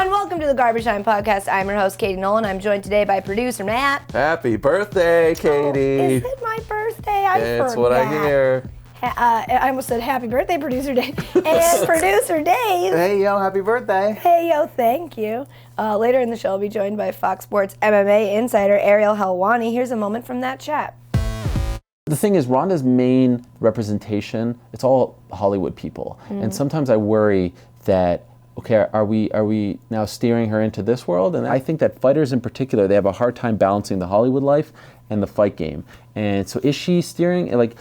everyone. Welcome to the Garbage Time Podcast. I'm your host, Katie Nolan. I'm joined today by producer Matt. Happy birthday, Katie. Oh, is it my birthday? I It's forgot. what I hear. I almost said happy birthday, producer Dave. And producer Dave. Hey, yo, happy birthday. Hey, yo, thank you. Later in the show, I'll be joined by Fox Sports MMA insider Ariel Helwani. Here's a moment from that chat. The thing is, Ronda's main representation, it's all Hollywood people. And sometimes I worry that, okay, are we now steering her into this world? And I think that fighters in particular, they have a hard time balancing the Hollywood life and the fight game. And so is she steering, like,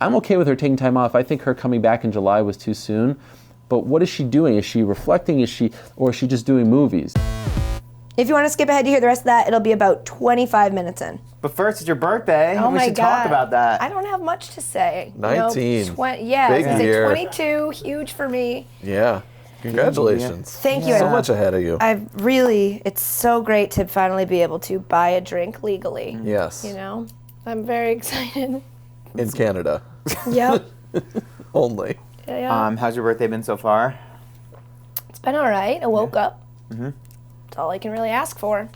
I'm okay with her taking time off. I think her coming back in July was too soon. But what is she doing? Is she reflecting? Or is she just doing movies? If you want to skip ahead to hear the rest of that, it'll be about 25 minutes in. But first, it's your birthday. Oh we my should God. talk about that. I don't have much to say. 19. Yeah, Big I was year. 22, huge for me. Yeah. Congratulations. Thank you. So much ahead of you. It's so great to finally be able to buy a drink legally. Yes. You know, I'm very excited. In Canada. Yep. Only. Yeah. How's your birthday been so far? It's been all right. I woke up. That's all I can really ask for.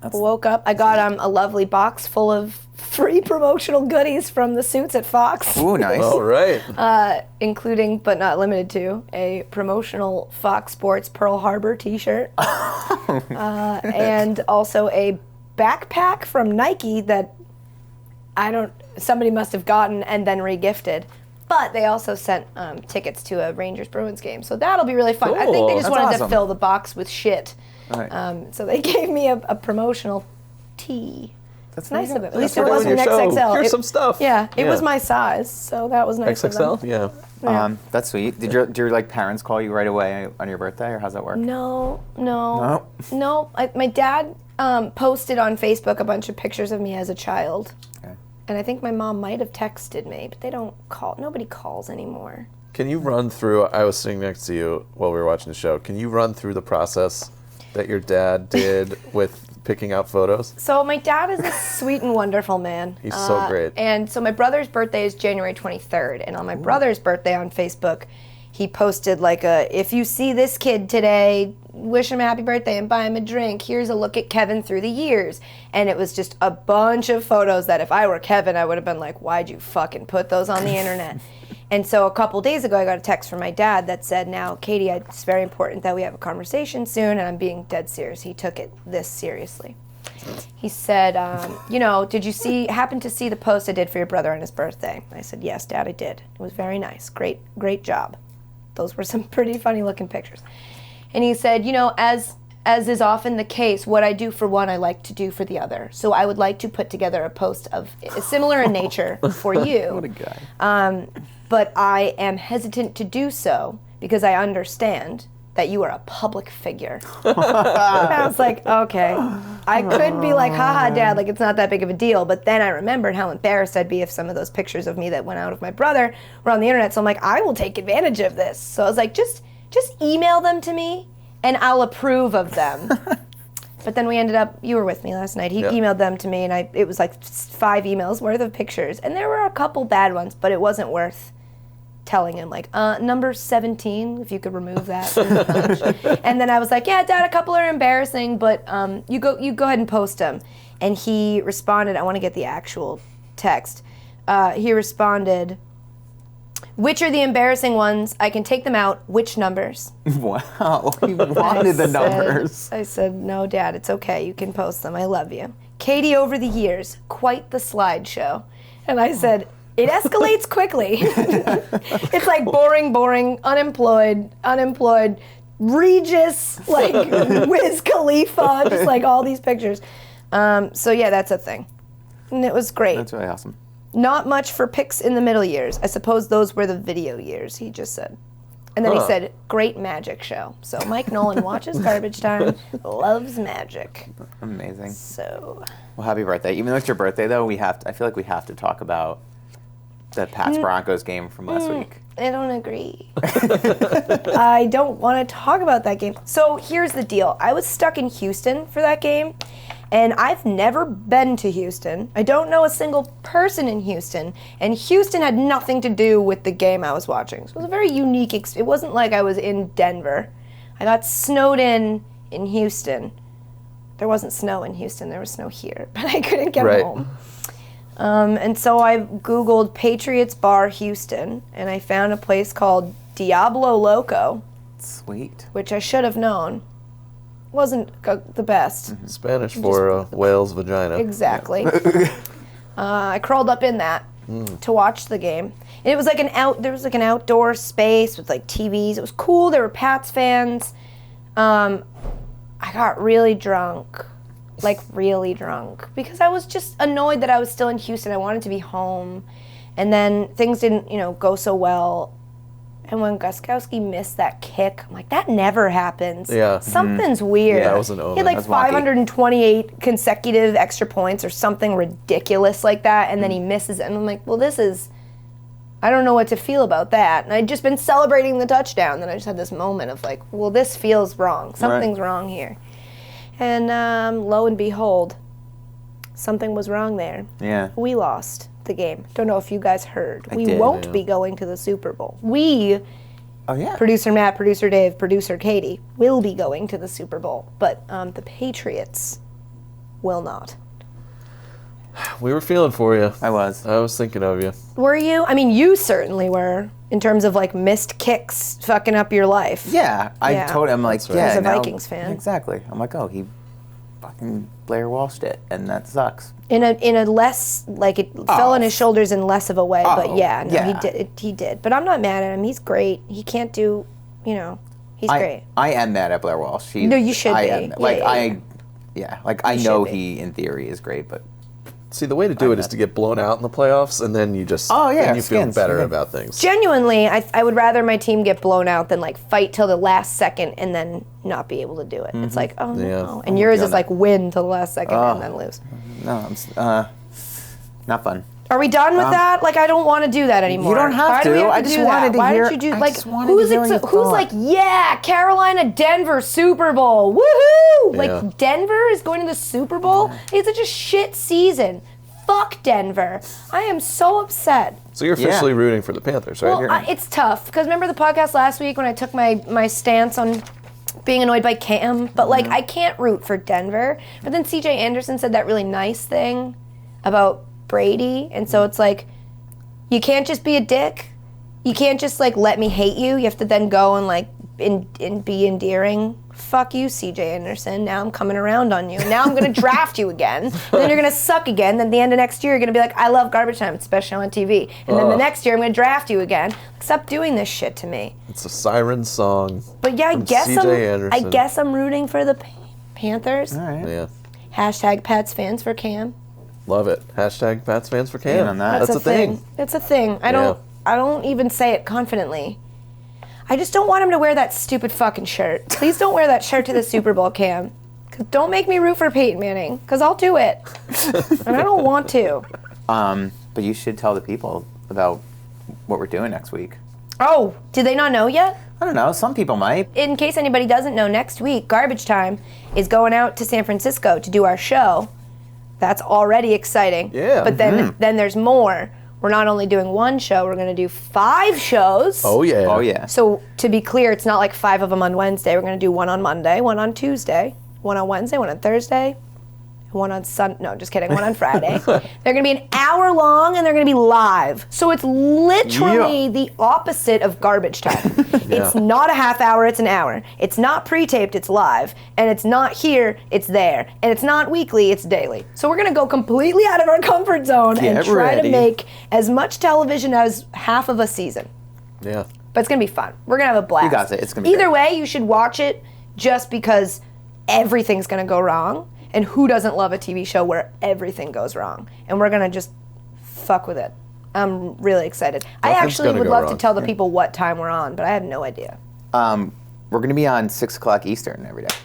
I woke up. I got a lovely box full of free promotional goodies from the suits at Fox. Ooh, nice. All right. Including, but not limited to, a promotional Fox Sports Pearl Harbor t-shirt. And also a backpack from Nike that somebody must have gotten and then re-gifted. But they also sent tickets to a Rangers-Bruins game. So that'll be really fun. I think they Cool. just That's wanted awesome. to fill the box with shit. Right. So they gave me a promotional tee. That's Nice of it. At least We're it doing wasn't your show. XXL. Here's some stuff. Yeah, it was my size, so that was nice of them. XXL? Yeah. That's sweet. Did your like parents call you right away on your birthday, or how's that work? No. My dad posted on Facebook a bunch of pictures of me as a child. Okay. And I think my mom might have texted me, but they don't call. Nobody calls anymore. Can you run through, I was sitting next to you while we were watching the show. Can you run through the process that your dad did with picking out photos? So my dad is a sweet and wonderful man. He's so great. And so my brother's birthday is January 23rd. And on my brother's birthday on Facebook, he posted like if you see this kid today, wish him a happy birthday and buy him a drink. Here's a look at Kevin through the years. And it was just a bunch of photos that if I were Kevin, I would have been like, why'd you fucking put those on the internet? And so a couple days ago, I got a text from my dad that said, now, Katie, it's very important that we have a conversation soon, and I'm being dead serious. He took it this seriously. He said, did you happen to see the post I did for your brother on his birthday? I said, yes, Dad, I did. It was very nice. Great job. Those were some pretty funny looking pictures. And he said, as is often the case, what I do for one, I like to do for the other. So I would like to put together a post of similar in nature for you. What a guy. But I am hesitant to do so because I understand that you are a public figure. And I was like, okay. I could be like, haha, Dad, like it's not that big of a deal. But then I remembered how embarrassed I'd be if some of those pictures of me that went out of my brother were on the internet. So I'm like, I will take advantage of this. So I was like, just email them to me and I'll approve of them. But then we ended up, you were with me last night, he emailed them to me and it was like 5 emails worth of pictures. And there were a couple bad ones, but it wasn't worth telling him, like, number 17, if you could remove that from the bunch. And then I was like, yeah, Dad, a couple are embarrassing, but you go ahead and post them. And he responded, I want to get the actual text. He responded, which are the embarrassing ones? I can take them out. Which numbers? Wow. He wanted the numbers. I said, no, Dad, it's okay. You can post them. I love you. Katie over the years, quite the slideshow. And I said, it escalates quickly. It's like boring, unemployed, Regis, like Wiz Khalifa, just like all these pictures. So yeah, that's a thing. And it was great. That's really awesome. Not much for pics in the middle years. I suppose those were the video years, he just said. And then he said, great magic show. So Mike Nolan watches Garbage Time, loves magic. Amazing. So. Well, happy birthday. Even though it's your birthday, though, I feel like we have to talk about the Pats-Broncos game from last week. I don't agree. I don't want to talk about that game. So here's the deal. I was stuck in Houston for that game, and I've never been to Houston. I don't know a single person in Houston, and Houston had nothing to do with the game I was watching. So it was a very unique experience. It wasn't like I was in Denver. I got snowed in Houston. There wasn't snow in Houston, there was snow here, but I couldn't get home. And so I Googled Patriots Bar Houston, and I found a place called Diablo Loco. Sweet. Which I should have known. Wasn't the best. Spanish for whale's vagina. Exactly. I crawled up in that to watch the game. And it was like there was like an outdoor space with like TVs. It was cool. There were Pats fans. I got really drunk. Like really drunk. Because I was just annoyed that I was still in Houston. I wanted to be home. And then things didn't, go so well. And when Gostkowski missed that kick, I'm like, that never happens. Yeah. Something's weird. Yeah, that was an omen. He had like That's wonky. 528 consecutive extra points or something ridiculous like that, and then he misses it. And I'm like, well, I don't know what to feel about that. And I'd just been celebrating the touchdown. Then I just had this moment of like, well, this feels wrong. Something's wrong here. And lo and behold, something was wrong there. Yeah. We lost the game. Don't know if you guys heard. We did, won't be going to the Super Bowl. We, Oh yeah. producer Matt, producer Dave, producer Katie, will be going to the Super Bowl. But the Patriots will not. We were feeling for you. I was. I was thinking of you. Were you? I mean, you certainly were, in terms of like missed kicks fucking up your life. Yeah. Yeah. Told him like, That's right. yeah. As a now- Vikings fan. Exactly. I'm like, oh, he fucking Blair Walshed it, and that sucks. In a less, like it fell on his shoulders in less of a way, but yeah, no, yeah. he did. But I'm not mad at him. He's great. He can't do, he's great. I am mad at Blair Walsh. No, you should I be. am. Yeah, Like yeah, I You know should be. he in theory is great, but See, the way to do it is to get blown out in the playoffs, and then you just Oh, yeah, then you feel skins. better Okay. about things. Genuinely, I would rather my team get blown out than like fight till the last second and then not be able to do it. It's like, oh Yeah. no. And yours yeah, is no. like win till the last second and then lose. no, not fun. Are we done with that? Like, I don't want to do that anymore. You don't have Why do we to. have I just do wanted that? to Why hear- don't you do I like just wanted to who's hear what you who's thought. like, yeah, Carolina, Denver, Super Bowl, woohoo! Yeah. Like Denver is going to the Super Bowl. It's such a shit season. Fuck Denver. I am so upset. So you're officially rooting for the Panthers, right? Well, it's tough because remember the podcast last week when I took my stance on being annoyed by Cam, but like I can't root for Denver. But then CJ Anderson said that really nice thing about Brady, and so it's like you can't just be a dick. You can't just like let me hate you. You have to then go and like and be endearing. Fuck you, CJ Anderson. Now I'm coming around on you. Now I'm going to draft you again. And then you're going to suck again. Then at the end of next year, you're going to be like, I love Garbage Time, especially on TV. And then the next year, I'm going to draft you again. Stop doing this shit to me. It's a siren song. But yeah, from CJ Anderson. I guess I'm rooting for the Panthers. All right. Yeah, Hashtag Pats fans for Cam. love it. Hashtag Pats fans for Cam. In on that. That's a thing. It's a thing. I don't even say it confidently. I just don't want him to wear that stupid fucking shirt. Please don't wear that shirt to the Super Bowl, Cam. 'Cause don't make me root for Peyton Manning, because I'll do it. And I don't want to. But you should tell the people about what we're doing next week. Oh, did they not know yet? I don't know. Some people might. In case anybody doesn't know, next week, Garbage Time is going out to San Francisco to do our show. That's already exciting. Yeah. But then there's more. We're not only doing one show, we're going to do 5 shows. Oh yeah. Oh yeah. So to be clear, it's not like 5 of them on Wednesday. We're going to do one on Monday, one on Tuesday, one on Wednesday, one on Thursday, one on No, just kidding. One on Friday. They're going to be an hour long and they're going to be live. So it's literally the opposite of Garbage Time. It's not a half hour, it's an hour. It's not pre-taped, it's live. And it's not here, it's there. And it's not weekly, it's daily. So we're going to go completely out of our comfort zone and Get try ready. to make as much television as half of a season. Yeah. But it's going to be fun. We're going to have a blast. You got it. It's gonna be Either great. way, you should watch it just because everything's going to go wrong. And who doesn't love a TV show where everything goes wrong? And we're going to just fuck with it. I'm really excited. I Nothing's actually gonna would go love wrong. to tell the people what time we're on, but I have no idea. We're going to be on 6 o'clock Eastern every day.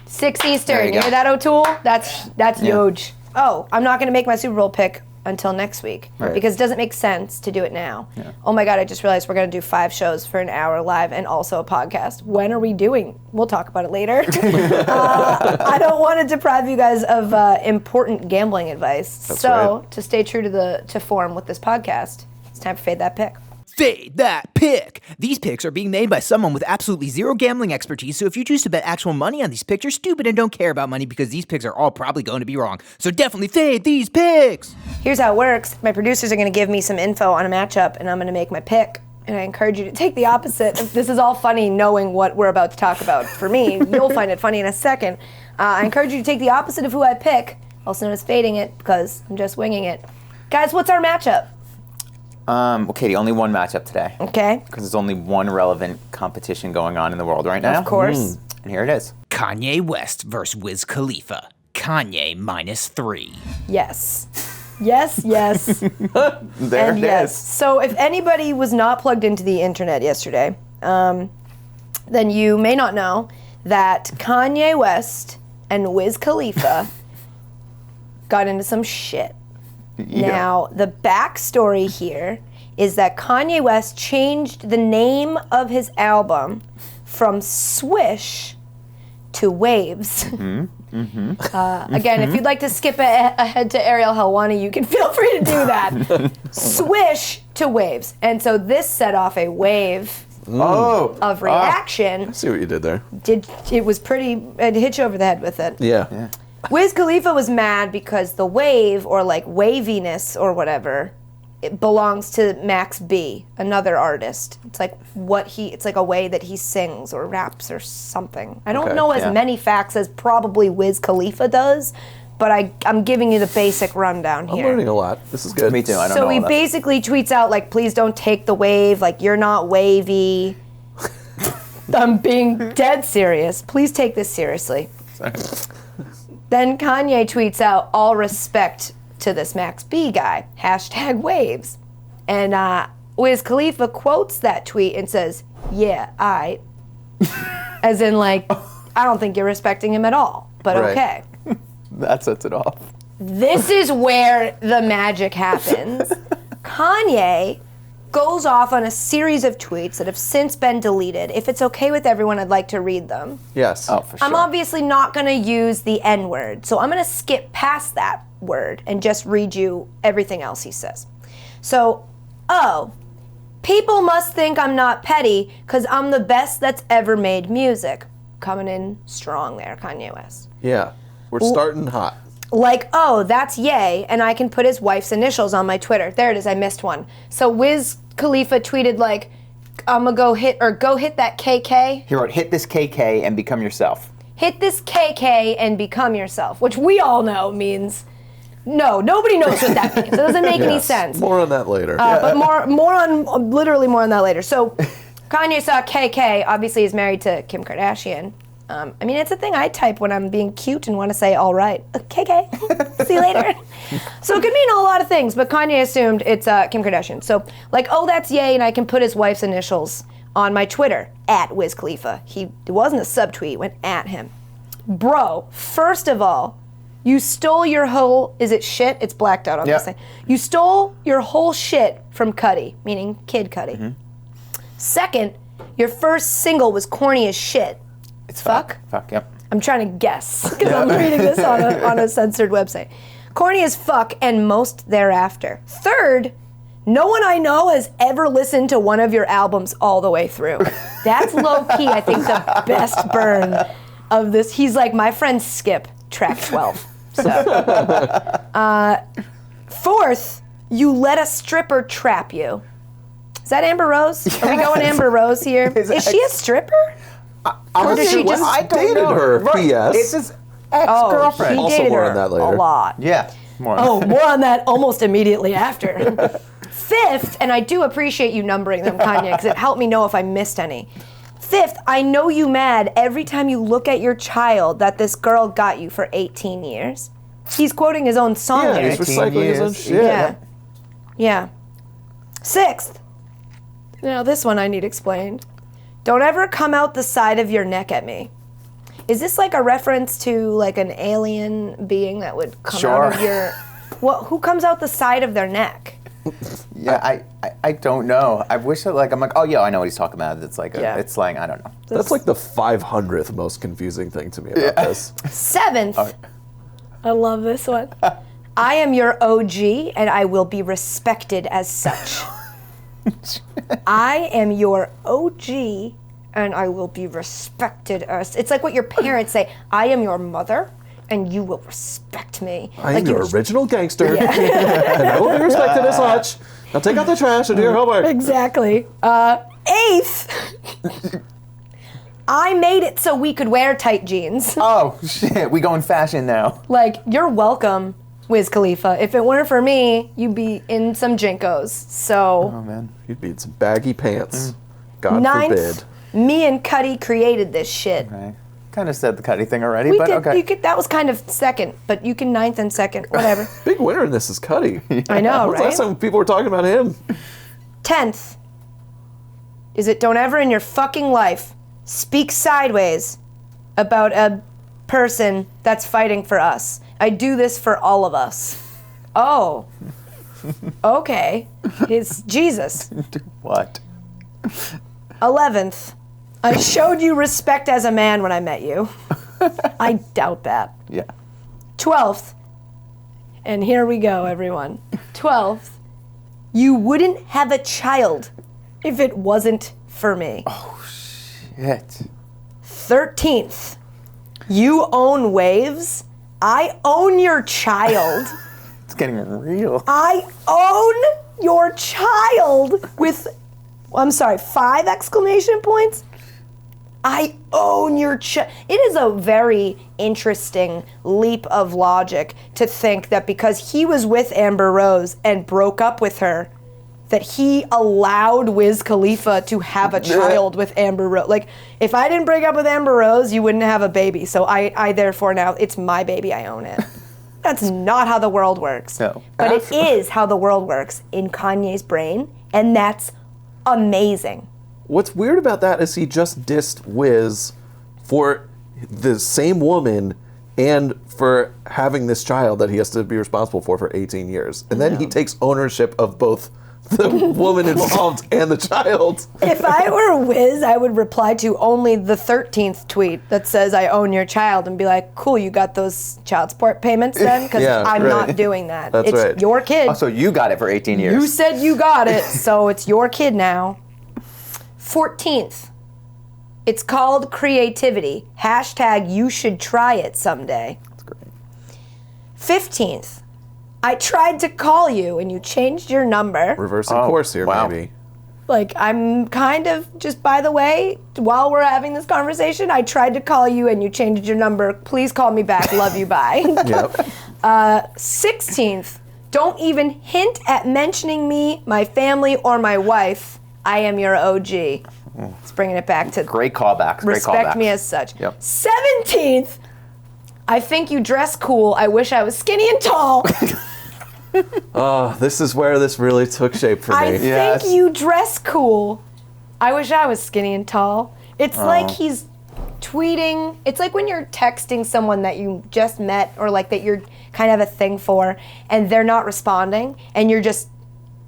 6 There Eastern. you You go. hear that, O'Toole? That's huge. Oh, I'm not going to make my Super Bowl pick until next week because it doesn't make sense to do it now. Oh my God, I just realized we're going to do 5 shows for an hour live and also a podcast. When are we doing? We'll talk about it later. I don't want to deprive you guys of important gambling advice. That's so right. to stay true to form with this podcast, it's time to fade that pick. Fade that pick. These picks are being made by someone with absolutely zero gambling expertise, so if you choose to bet actual money on these picks, you're stupid and don't care about money because these picks are all probably going to be wrong. So definitely fade these picks. Here's how it works. My producers are going to give me some info on a matchup, and I'm going to make my pick. And I encourage you to take the opposite. This is all funny knowing what we're about to talk about. For me, you'll find it funny in a second. I encourage you to take the opposite of who I pick, also known as fading it, because I'm just winging it. Guys, what's our matchup? Well, Katie, only one matchup today. Okay. Because there's only one relevant competition going on in the world right now. Of course. And here it is. Kanye West versus Wiz Khalifa. Kanye -3. Yes. Yes, yes, There and it yes. is. So if anybody was not plugged into the internet yesterday, then you may not know that Kanye West and Wiz Khalifa got into some shit. Yeah. Now, the backstory here is that Kanye West changed the name of his album from Swish to Waves. Again, if you'd like to skip ahead to Ariel Helwani, you can feel free to do that. Swish to Waves. And so this set off a wave of reaction. I see what you did there. It was pretty, I'd hit you over the head with it. Yeah. Wiz Khalifa was mad because the wave, or like waviness or whatever, it belongs to Max B, another artist. It's like it's like a way that he sings or raps or something. I don't Okay, know as yeah. many facts as probably Wiz Khalifa does, but I'm giving you the basic rundown I'm here. learning a lot. This is good. Me too. I don't So know he all that. basically tweets out like, please don't take the wave, like you're not wavy. I'm being dead serious. Please take this seriously. Then Kanye tweets out, all respect to this Max B guy, #waves. And Wiz Khalifa quotes that tweet and says, yeah, aight. As in like, I don't think you're respecting him at all, but Right. okay. That sets it off. This is where the magic happens. Kanye goes off on a series of tweets that have since been deleted. If it's okay with everyone, I'd like to read them. Yes. Oh, for sure. I'm obviously not going to use the N word, so I'm going to skip past that word and just read you everything else he says. So, people must think I'm not petty because I'm the best that's ever made music. Coming in strong there, Kanye West. Yeah. We're starting hot. Like, that's yay, and I can put his wife's initials on my Twitter. There it is, I missed one. So Wiz Khalifa tweeted like, I'm gonna go hit that KK. He wrote, hit this KK and become yourself. Hit this KK and become yourself, which we all know means, no, nobody knows what that means. It doesn't make any Yes. sense. More on that later. But literally more on that later. So Kanye saw KK, obviously is married to Kim Kardashian. I mean, it's a thing I type when I'm being cute and want to say, all right, KK, see you later. So it could mean a lot of things, but Kanye assumed it's Kim Kardashian. So like, that's yay, and I can put his wife's initials on my Twitter, @Wiz Khalifa. It wasn't a subtweet, it went at him. Bro, first of all, you stole your whole, is it shit? It's blacked out on this thing. You stole your whole shit from Cudi, meaning Kid Cudi. Second, your first single was corny as shit. It's Fuck? Fuck, yep. I'm trying to guess, because I'm reading this on a censored website. Corny as fuck, and most thereafter. Third, no one I know has ever listened to one of your albums all the way through. That's low-key, I think, the best burn of this. He's like, my friend Skip, track 12. So, fourth, you let a stripper trap you. Is that Amber Rose? Are we going Amber Rose here? Is she a stripper? Or does she just... I dated her. P.S. It's his he ex-girlfriend. Also dated more her on that later. a lot. Yeah. More. More on that almost immediately after. Fifth, and I do appreciate you numbering them, Kanye, because it helped me know if I missed any. Fifth, I know you mad every time you look at your child that this girl got you for 18 years. He's quoting his own song Yeah, lyrics. he's recycling his own years. shit. Yeah. Sixth, now this one I need explained. Don't ever come out the side of your neck at me. Is this like a reference to like an alien being that would come out of your... Who comes out the side of their neck? Yeah, I don't know. I wish that I'm like, oh yeah, I know what he's talking about. It's like it's slang. I don't know. That's like the 500th most confusing thing to me about this. Seventh, I love this one. I am your OG and I will be respected as such. I am your OG, and I will be respected as. It's like what your parents say. I am your mother, and you will respect me. I am like your original gangster, and I will be respected as such. Now take out the trash and do your homework. Exactly. Eighth, I made it so we could wear tight jeans. Oh shit, we going fashion now. Like, you're welcome, Wiz Khalifa. If it weren't for me, you'd be in some Jinkos. So, Oh man. You'd be in some baggy pants. God ninth, forbid. me and Cuddy created this shit. Right. Kind of said the Cuddy thing already, We but could, okay. you could, that was kind of second, but you can ninth and second, whatever. Big winner in this is Cuddy. I know, When's the last right? time people were talking about him? 10th is it don't ever in your fucking life speak sideways about a person that's fighting for us. I do this for all of us. Oh. Okay. It's Jesus. What? 11th, I showed you respect as a man when I met you. I doubt that. Yeah. 12th, and here we go, everyone. 12th, you wouldn't have a child if it wasn't for me. Shit. 13th, you own waves. I own your child. It's getting real. I own your child with, I'm sorry, 5 exclamation points? I own your child. It is a very interesting leap of logic to think that because he was with Amber Rose and broke up with her, that he allowed Wiz Khalifa to have a child with Amber Rose. Like, if I didn't break up with Amber Rose, you wouldn't have a baby. So I therefore now, it's my baby, I own it. That's not how the world works. No. But it is how the world works in Kanye's brain, and that's amazing. What's weird about that is he just dissed Wiz for the same woman and for having this child that he has to be responsible for 18 years. And then he takes ownership of both the woman involved and the child. If I were Wiz, I would reply to only the 13th tweet that says I own your child and be like, cool, you got those child support payments then? Because Yeah, I'm right. not doing that. That's it's right. your kid. Oh, so you got it for 18 years. You said you got it, so it's your kid now. 14th, it's called creativity. Hashtag you should try it someday. That's great. 15th, I tried to call you and you changed your number. Reversing Oh, course here, wow. maybe. Like, I'm kind of, just by the way, while we're having this conversation, I tried to call you and you changed your number. Please call me back. Love you. Bye. Yep. 16th, don't even hint at mentioning me, my family, or my wife. I am your OG. It's bringing it back to Great callbacks. Great respect callbacks. me as such. Yep. 17th, I think you dress cool. I wish I was skinny and tall. This is where this really took shape for I me. Yes. think you dress cool. I wish I was skinny and tall. It's like he's tweeting. It's like when you're texting someone that you just met or like that you're kind of a thing for and they're not responding and you're just,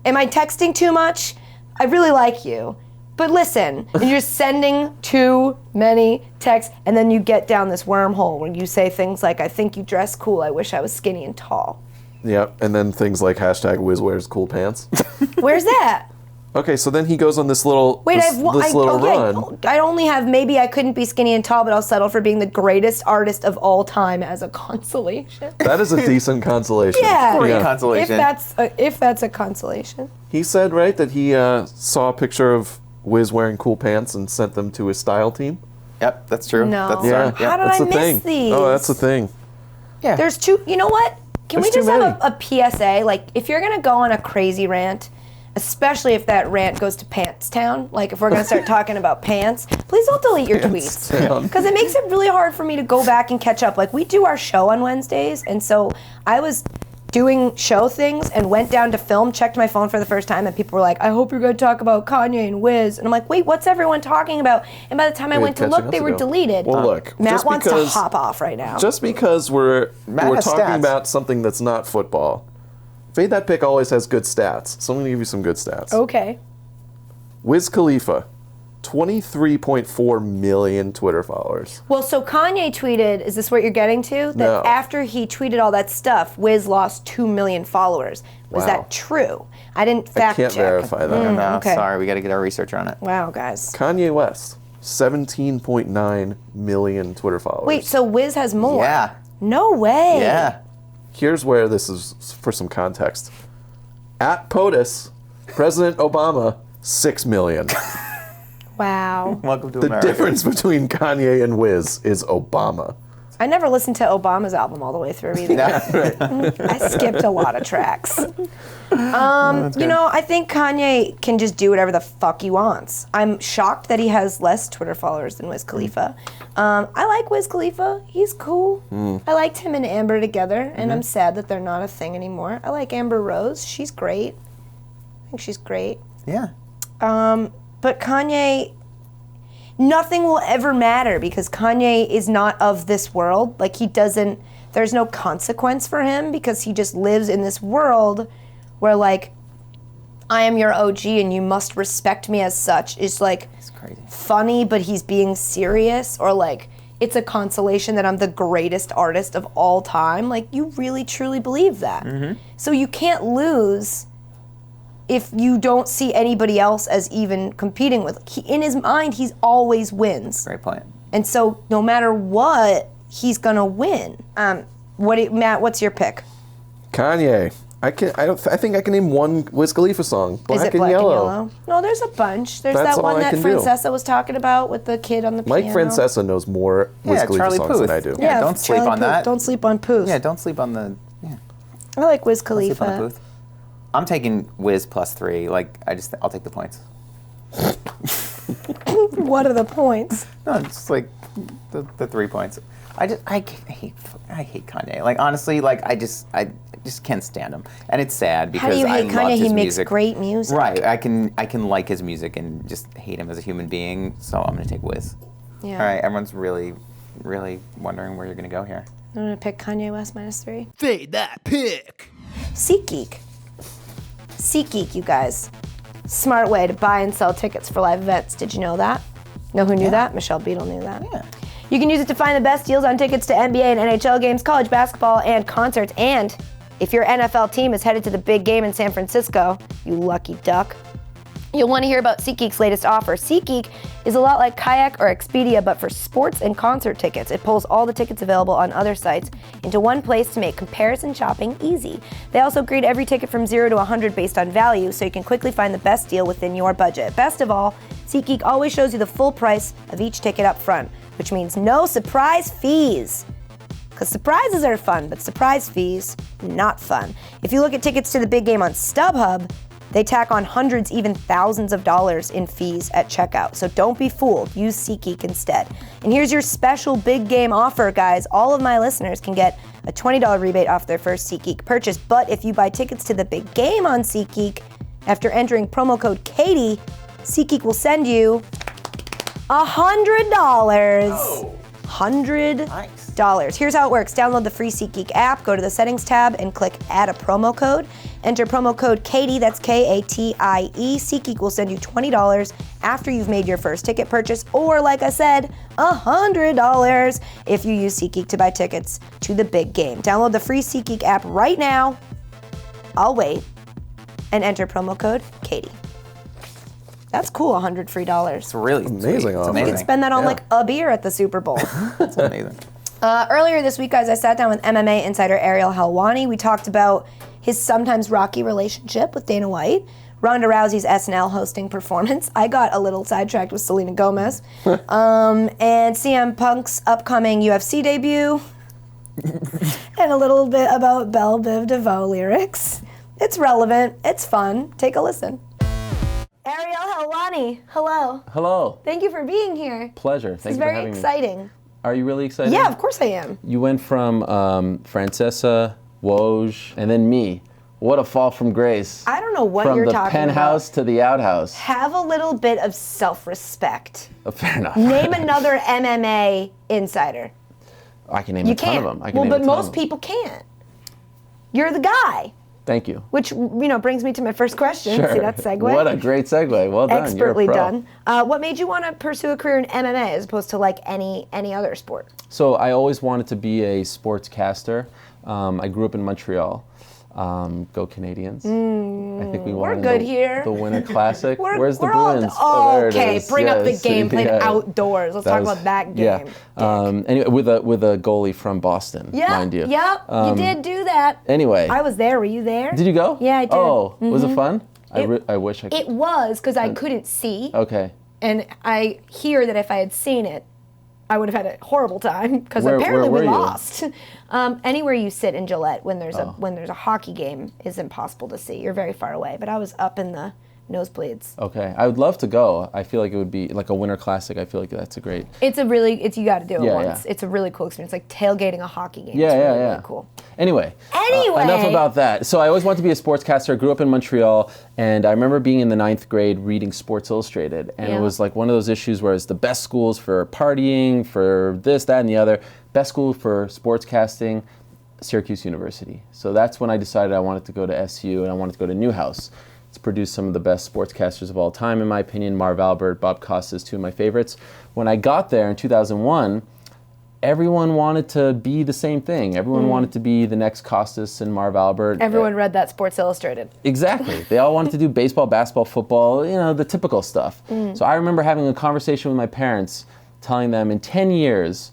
am I texting too much? I really like you. But listen, and you're sending too many texts and then you get down this wormhole where you say things like, I think you dress cool. I wish I was skinny and tall. Yep. And then things like hashtag Wiz wears cool pants. Where's that? Okay, so then he goes on this little Wait, this little run. I only have maybe I couldn't be skinny and tall, but I'll settle for being the greatest artist of all time as a consolation. That is a decent consolation. Yeah, Great consolation. if that's a consolation. He said, right, that he saw a picture of Wiz wearing cool pants and sent them to his style team. Yep, that's true. No. That's Yeah, How did that's I the miss thing. these? Oh, that's the thing. Yeah. There's two. You know what? Can There's we just too have a PSA? Like, if you're gonna go on a crazy rant, especially if that rant goes to Pants Town, like if we're gonna start talking about pants, please don't delete your Pants tweets Town. because it makes it really hard for me to go back and catch up. Like, we do our show on Wednesdays, and so I was doing show things and went down to film, checked my phone for the first time, and people were like, I hope you're going to talk about Kanye and Wiz. And I'm like, wait, what's everyone talking about? And by the time I went to look, they were deleted. Well, look, Matt just wants to because- hop off right now. Just because we're has talking stats. about something that's not football, Fade That Pick always has good stats. So I'm going to give you some good stats. Okay. Wiz Khalifa, 23.4 million Twitter followers. Well, so Kanye tweeted, is this what you're getting to? That No. after he tweeted all that stuff, Wiz lost 2 million followers. Was Wow. that true? I didn't fact I can't check. verify that. No, okay. sorry, we got to get our research on it. Wow, guys. Kanye West, 17.9 million Twitter followers. Wait, so Wiz has more? Yeah. No way. Yeah. Here's where this is for some context. At POTUS, President Obama, 6 million. Wow. Welcome to The America. difference between Kanye and Wiz is Obama. I never listened to Obama's album all the way through either. I skipped a lot of tracks. You know, I think Kanye can just do whatever the fuck he wants. I'm shocked that he has less Twitter followers than Wiz Khalifa. I like Wiz Khalifa. He's cool. I liked him and Amber together, and I'm sad that they're not a thing anymore. I like Amber Rose. She's great. I think she's great. Yeah. But Kanye, nothing will ever matter because Kanye is not of this world. Like, he doesn't, there's no consequence for him because he just lives in this world where, like, I am your OG and you must respect me as such is, like, crazy. funny, but he's being serious, or, like, it's a consolation that I'm the greatest artist of all time. Like, you really, truly believe that. So you can't lose if you don't see anybody else as even competing with. In his mind, he's always wins. Great point. And so no matter what, he's gonna win. Matt, what's your pick? Kanye. I think I can name one Wiz Khalifa song. Black Is it and Black Yellow. and Yellow? No, there's a bunch. There's That's that all one I that can do. Francesa was talking about with the kid on the Mike piano. Francesa knows more Wiz Yeah, Khalifa Charlie songs than Puth. I do. Yeah, don't sleep Charlie on Puth. that. Don't sleep on Puth. Yeah, don't sleep on the. Yeah. I like Wiz Don't sleep on the Khalifa. booth. I'm taking Wiz +3. Like, I'll take the points. What are the points? No, it's like the 3 points. I hate Kanye. Like, honestly, like I just can't stand him, and it's sad because How do you hate I Kanye? loved his He makes music. great music. Right. I can like his music and just hate him as a human being. So I'm gonna take Wiz. Yeah. All right. Everyone's really, really wondering where you're gonna go here. I'm gonna pick Kanye West -3. Fade that pick. SeatGeek. SeatGeek, you guys. Smart way to buy and sell tickets for live events. Did you know that? Know who knew that? Michelle Beadle knew that. Yeah. You can use it to find the best deals on tickets to NBA and NHL games, college basketball, and concerts. And if your NFL team is headed to the big game in San Francisco, you lucky duck, you'll want to hear about SeatGeek's latest offer. SeatGeek is a lot like Kayak or Expedia, but for sports and concert tickets. It pulls all the tickets available on other sites into one place to make comparison shopping easy. They also grade every ticket from 0 to 100 based on value, so you can quickly find the best deal within your budget. Best of all, SeatGeek always shows you the full price of each ticket up front, which means no surprise fees. Because surprises are fun, but surprise fees, not fun. If you look at tickets to the big game on StubHub, they tack on hundreds, even thousands of dollars in fees at checkout. So don't be fooled. Use SeatGeek instead. And here's your special big game offer, guys. All of my listeners can get a $20 rebate off their first SeatGeek purchase. But if you buy tickets to the big game on SeatGeek, after entering promo code Katie, SeatGeek will send you $100. $100. Here's how it works. Download the free SeatGeek app, go to the settings tab, and click add a promo code. Enter promo code Katie, that's Katie. SeatGeek will send you $20 after you've made your first ticket purchase, or like I said, $100 if you use SeatGeek to buy tickets to the big game. Download the free SeatGeek app right now. I'll wait. And enter promo code Katie. That's cool, $100 free. It's really Amazing sweet. It's offer. amazing. You can spend that on Yeah. like a beer at the Super Bowl. It's amazing. Earlier this week, guys, I sat down with MMA insider Ariel Helwani. We talked about his sometimes rocky relationship with Dana White, Ronda Rousey's SNL hosting performance. I got a little sidetracked with Selena Gomez, and CM Punk's upcoming UFC debut, and a little bit about Belle Biv DeVoe lyrics. It's relevant. It's fun. Take a listen. Ariel Helwani, hello. Hello. Thank you for being here. Pleasure. This Thank is you for very having me. exciting. Are you really excited? Yeah, of course I am. You went from Francesa, Woj, and then me. What a fall from grace. I don't know what From you're the talking penthouse about. to the outhouse. Have a little bit of self-respect. Fair enough. Name another MMA insider. I can name You a ton can't. of them. I can Well, name a but ton of most them. people can't. You're the guy. Thank you. Which, brings me to my first question. Sure. See that segue? What a great segue. Well done. Expertly You're a pro. done. What made you want to pursue a career in MMA as opposed to like any other sport? So I always wanted to be a sportscaster. I grew up in Montreal. Go Canadians. I think we won good here. The Winter Classic. Where's the we're all- Bruins? Oh, there it okay. is. Bring up the Yes. game. Played Yeah. outdoors. Let's talk about that game. Yeah. Anyway, with a goalie from Boston, mind you. Yep. You did do that. Anyway. I was there. Were you there? Did you go? Yeah, I did. Oh, was it fun? I wish I could. It was because I couldn't see. Okay. And I hear that if I had seen it, I would have had a horrible time because Where apparently were we you? lost. Anywhere you sit in Gillette when there's a hockey game is impossible to see. You're very far away. But I was up in the nosebleeds. Okay. I would love to go. I feel like it would be like a Winter Classic. I feel like that's a great. You got to do it Yeah, once. yeah. It's a really cool experience, like tailgating a hockey game. Yeah, it's really, yeah. really cool. Anyway, Anyway. enough about that. So I always wanted to be a sportscaster. I grew up in Montreal, and I remember being in the 9th grade reading Sports Illustrated, and Yeah. it was like one of those issues where it's the best schools for partying, for this, that, and the other. Best school for sportscasting, Syracuse University. So that's when I decided I wanted to go to SU, and I wanted to go to Newhouse. It's produced some of the best sportscasters of all time, in my opinion. Marv Albert, Bob Costas, two of my favorites. When I got there in 2001, everyone wanted to be the same thing. Everyone wanted to be the next Costas and Marv Albert. Everyone read that Sports Illustrated. Exactly. They all wanted to do baseball, basketball, football, the typical stuff. So I remember having a conversation with my parents, telling them in 10 years,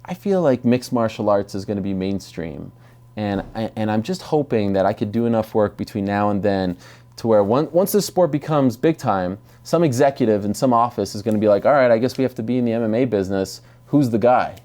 I feel like mixed martial arts is going to be mainstream. And I'm just hoping that I could do enough work between now and then to where once this sport becomes big time, some executive in some office is going to be like, all right, I guess we have to be in the MMA business. Who's the guy?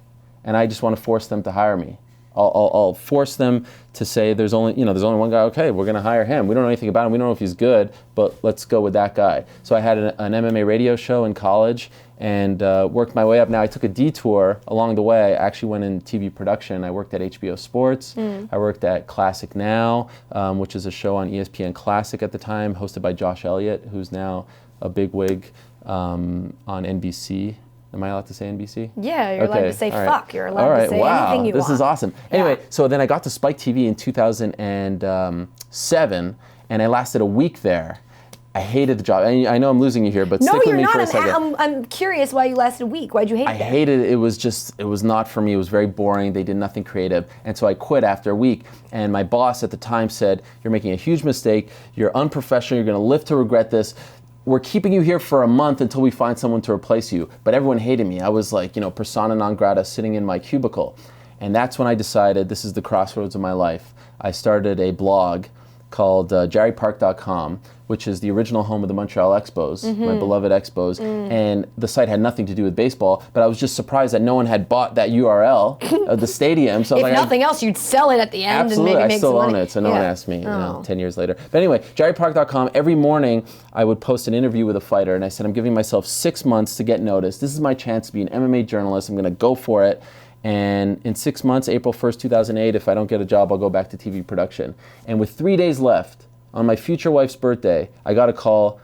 And I just want to force them to hire me. I'll force them to say there's only one guy. Okay, we're going to hire him. We don't know anything about him. We don't know if he's good, but let's go with that guy. So I had an MMA radio show in college and worked my way up. Now I took a detour along the way. I actually went in TV production. I worked at HBO Sports. I worked at Classic Now, which is a show on ESPN Classic at the time, hosted by Josh Elliott, who's now a bigwig on NBC. Am I allowed to say NBC? Yeah, you're allowed to say all right. fuck. You're allowed All right. to say Wow. anything you want. This is awesome. Anyway, so then I got to Spike TV in 2007, and I lasted a week there. I hated the job. I know I'm losing you here, but No, stick with you're me for a not. second. I'm curious why you lasted a week. Why'd you hate I it? hated it. It was not for me. It was very boring. They did nothing creative. And so I quit after a week. And my boss at the time said, you're making a huge mistake. You're unprofessional. You're going to live to regret this. We're keeping you here for a month until we find someone to replace you. But everyone hated me. I was like, persona non grata sitting in my cubicle. And that's when I decided this is the crossroads of my life. I started a blog called jerrypark.com, which is the original home of the Montreal Expos, my beloved Expos. And the site had nothing to do with baseball, but I was just surprised that no one had bought that URL of the stadium. So I was If nothing else, you'd sell it at the end absolutely, and maybe I make still some own money. it, so no one asked me 10 years later. But anyway, jerrypark.com, every morning I would post an interview with a fighter, and I said, I'm giving myself 6 months to get noticed. This is my chance to be an MMA journalist. I'm going to go for it. And in 6 months, April 1st, 2008, if I don't get a job, I'll go back to TV production. And with 3 days left, on my future wife's birthday, I got a call,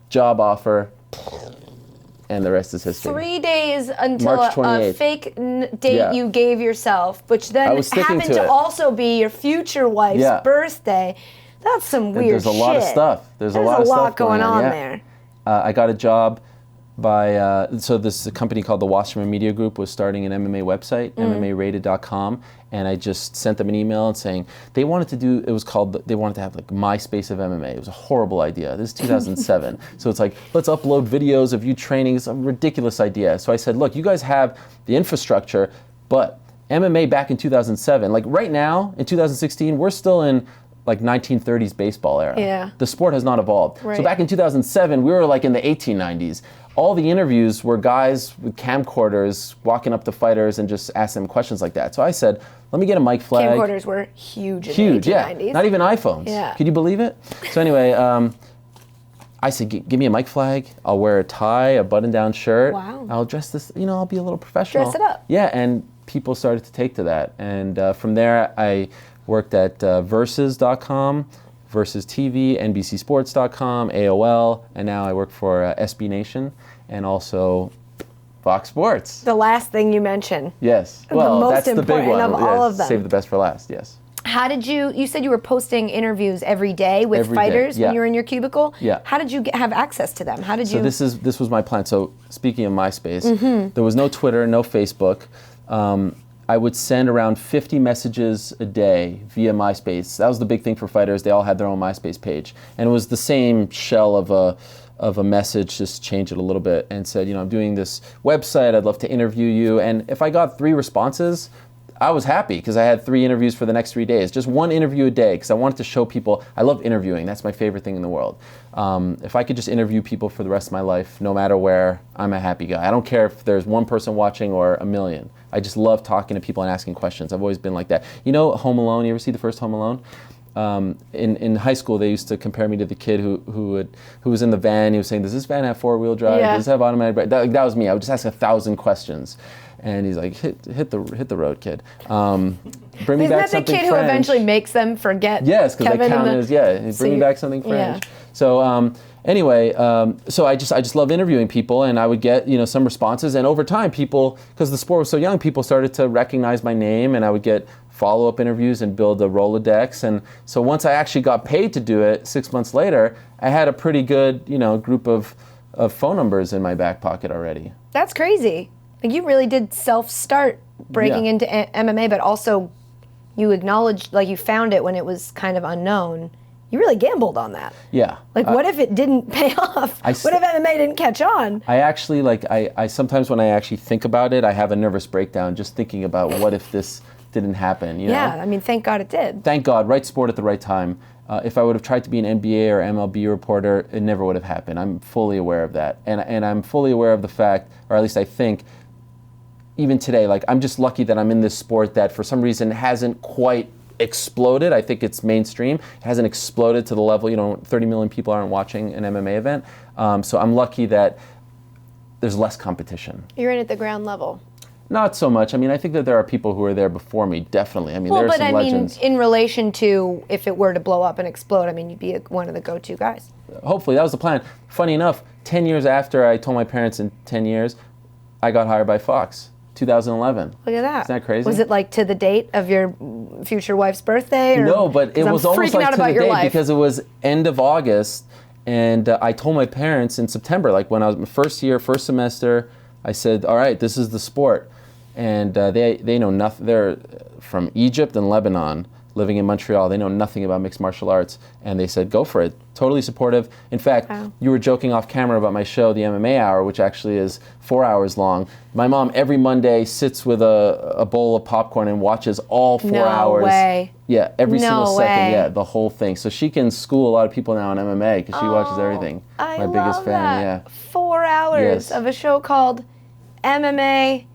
job offer, and the rest is history. 3 days until March a 28th. fake date Yeah. you gave yourself, which I then was sticking happened to to it. also be your future wife's Yeah. birthday. That's some weird There's a lot of shit. stuff. There's a lot a of lot stuff going on yeah. there. I got a job by, so this company called the Wasserman Media Group was starting an MMA website, MMArated.com, and I just sent them an email and saying they wanted to have like MySpace of MMA. It was a horrible idea. This is 2007. So it's like, let's upload videos of you training. It's a ridiculous idea. So I said, look, you guys have the infrastructure, but MMA back in 2007, like right now in 2016, we're still in like 1930s baseball era. Yeah. The sport has not evolved. Right. So back in 2007, we were like in the 1890s. All the interviews were guys with camcorders walking up to fighters and just asking them questions like that. So I said, let me get a mic flag. Camcorders were huge in Huge, the yeah. 1890s. Not even iPhones. Yeah. Could you believe it? So anyway, I said, give me a mic flag. I'll wear a tie, a button-down shirt. Wow. I'll dress this, I'll be a little professional. Dress it up. Yeah, and people started to take to that. And from there, I worked at Versus.com, Versus TV, NBCSports.com, AOL, and now I work for SB Nation and also Fox Sports. The last thing you mentioned. Yes. The Well, most that's the big important one. of all Yes, of them. Save the best for last, yes. How did you said you were posting interviews every day with Every day, fighters yeah. when you were in your cubicle? Yeah. How did you have access to them? How did So you? this was my plan. So speaking of MySpace, Mm-hmm. there was no Twitter, no Facebook. I would send around 50 messages a day via MySpace. That was the big thing for fighters. They all had their own MySpace page, and it was the same shell of a message, just change it a little bit, and said, I'm doing this website. I'd love to interview you. And if I got 3 responses, I was happy because I had 3 interviews for the next 3 days. Just 1 interview a day because I wanted to show people. I love interviewing. That's my favorite thing in the world. If I could just interview people for the rest of my life, no matter where, I'm a happy guy. I don't care if there's 1 person watching or a million. I just love talking to people and asking questions. I've always been like that. Home Alone, you ever see the first Home Alone? In high school, they used to compare me to the kid who was in the van. He was saying, does this van have 4-wheel drive? Yeah. Does it have automatic brake? That was me. I would just ask 1,000 questions. And he's like, hit the road, kid. Bring me Isn't back that the something kid who French. eventually makes them forget? Yes, because they Kevin count and as, the- bring me you- back something French. yeah. So anyway, so I just love interviewing people, and I would get some responses, and over time, people, because the sport was so young, people started to recognize my name, and I would get follow-up interviews and build a Rolodex. And so once I actually got paid to do it, 6 months later, I had a pretty good group of phone numbers in my back pocket already. That's crazy. Like you really did self-start breaking Yeah. into MMA, but also you acknowledged, like you found it when it was kind of unknown. You really gambled on that. Yeah. Like, what if it didn't pay off? What if MMA didn't catch on? I actually, I sometimes when I actually think about it, I have a nervous breakdown just thinking about what if this didn't happen, Yeah, I mean, thank God it did. Thank God, right sport at the right time. If I would have tried to be an NBA or MLB reporter, it never would have happened. I'm fully aware of that. And I'm fully aware of the fact, or at least I think, even today, like I'm just lucky that I'm in this sport that for some reason hasn't quite exploded. I think it's mainstream. It hasn't exploded to the level, 30 million people aren't watching an MMA event. So I'm lucky that there's less competition. You're in at the ground level. Not so much. I mean, I think that there are people who are there before me, definitely. I mean, Well, there are but some I legends. mean, in relation to if it were to blow up and explode, I mean, you'd be one of the go-to guys. Hopefully, that was the plan. Funny enough, 10 years after I told my parents in 10 years, I got hired by Fox, 2011. Look at that. Isn't that crazy? Was it like to the date of your future wife's birthday? Or? No, but it 'Cause was I'm almost freaking like out to about the your date life. because it was end of August, and I told my parents in September, like when I was my first semester, I said, all right, this is the sport. And they know nothing. They're from Egypt and Lebanon, living in Montreal. They know nothing about mixed martial arts. And they said, go for it. Totally supportive. In fact, Wow. you were joking off camera about my show, The MMA Hour, which actually is 4 hours long. My mom every Monday sits with a bowl of popcorn and watches all 4 No hours. way. Yeah, every No single way. second. Yeah, the whole thing. So she can school a lot of people now in MMA because she watches everything. I my love biggest fan. that. Yeah. 4 hours Yes. of a show called MMA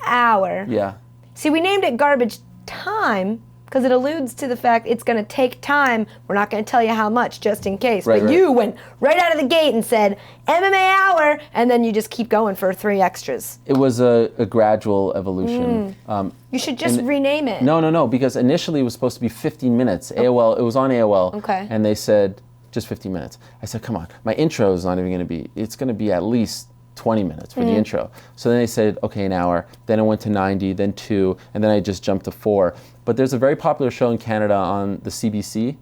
Hour. Yeah. See, we named it Garbage Time because it alludes to the fact it's going to take time. We're not going to tell you how much, just in case. Right, but right. you went right out of the gate and said MMA Hour, and then you just keep going for 3 extras. It was a gradual evolution. You should just And- rename it. No, because initially it was supposed to be 15 minutes. AOL, it was on AOL. Okay. And they said, just 15 minutes. I said, come on, my intro is not even going to be, it's going to be at least 20 minutes for the intro. So then they said, okay, an hour. Then it went to 90, then 2, and then I just jumped to 4. But there's a very popular show in Canada on the CBC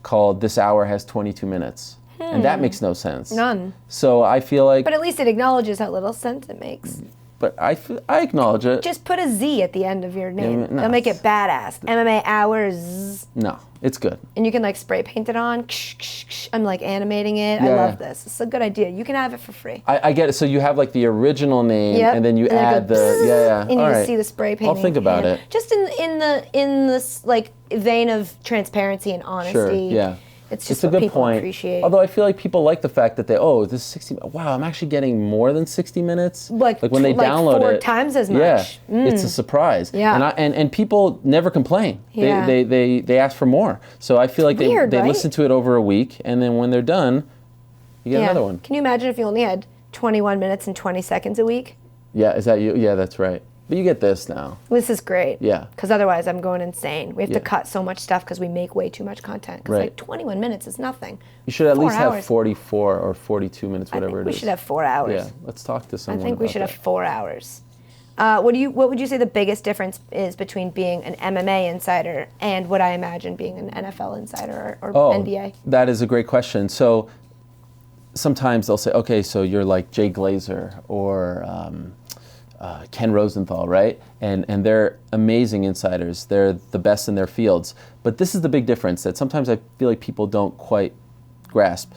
called This Hour Has 22 Minutes. And that makes no sense. None. So I feel like, But at least it acknowledges how little sense it makes. but I acknowledge it. Just put a Z at the end of your name. no, It'll make it badass. MMA Hours. No, it's good. And you can like spray paint it on. I'm like animating it. I Yeah, love yeah. this. It's a good idea. You can have it for free. I get it. So you have like the original name, Yep. and then you it add goes the bzzz, And you All just right. see the spray painting. I'll think about and it. Just in this like vein of transparency and honesty. Sure. Yeah. It's just a what good people point. appreciate. Although I feel like people like the fact that this is 60. Wow, I'm actually getting more than 60 minutes. Like when they like download 4 it, times as yeah, much. it's a surprise. Yeah. And people never complain. Yeah. They ask for more. So I feel like weird, they right? listen to it over a week, and then when they're done, you get another one. Can you imagine if you only had 21 minutes and 20 seconds a week? Yeah, is that you? Yeah, that's right. But you get this now. This is great. Yeah. Because otherwise I'm going insane. We have to Yeah. cut so much stuff because we make way too much content. Because Right. like 21 minutes is nothing. You should at 4 least have hours. 44 or 42 minutes, I whatever think it we is. should have 4 hours. Yeah, let's talk to I someone. think we about should that. have 4 hours. What would you say the biggest difference is between being an MMA insider and what I imagine being an NFL insider or NBA? That is a great question. So sometimes they'll say, okay, so you're like Jay Glazer or Ken Rosenthal, right? And they're amazing insiders. They're the best in their fields. But this is the big difference that sometimes I feel like people don't quite grasp.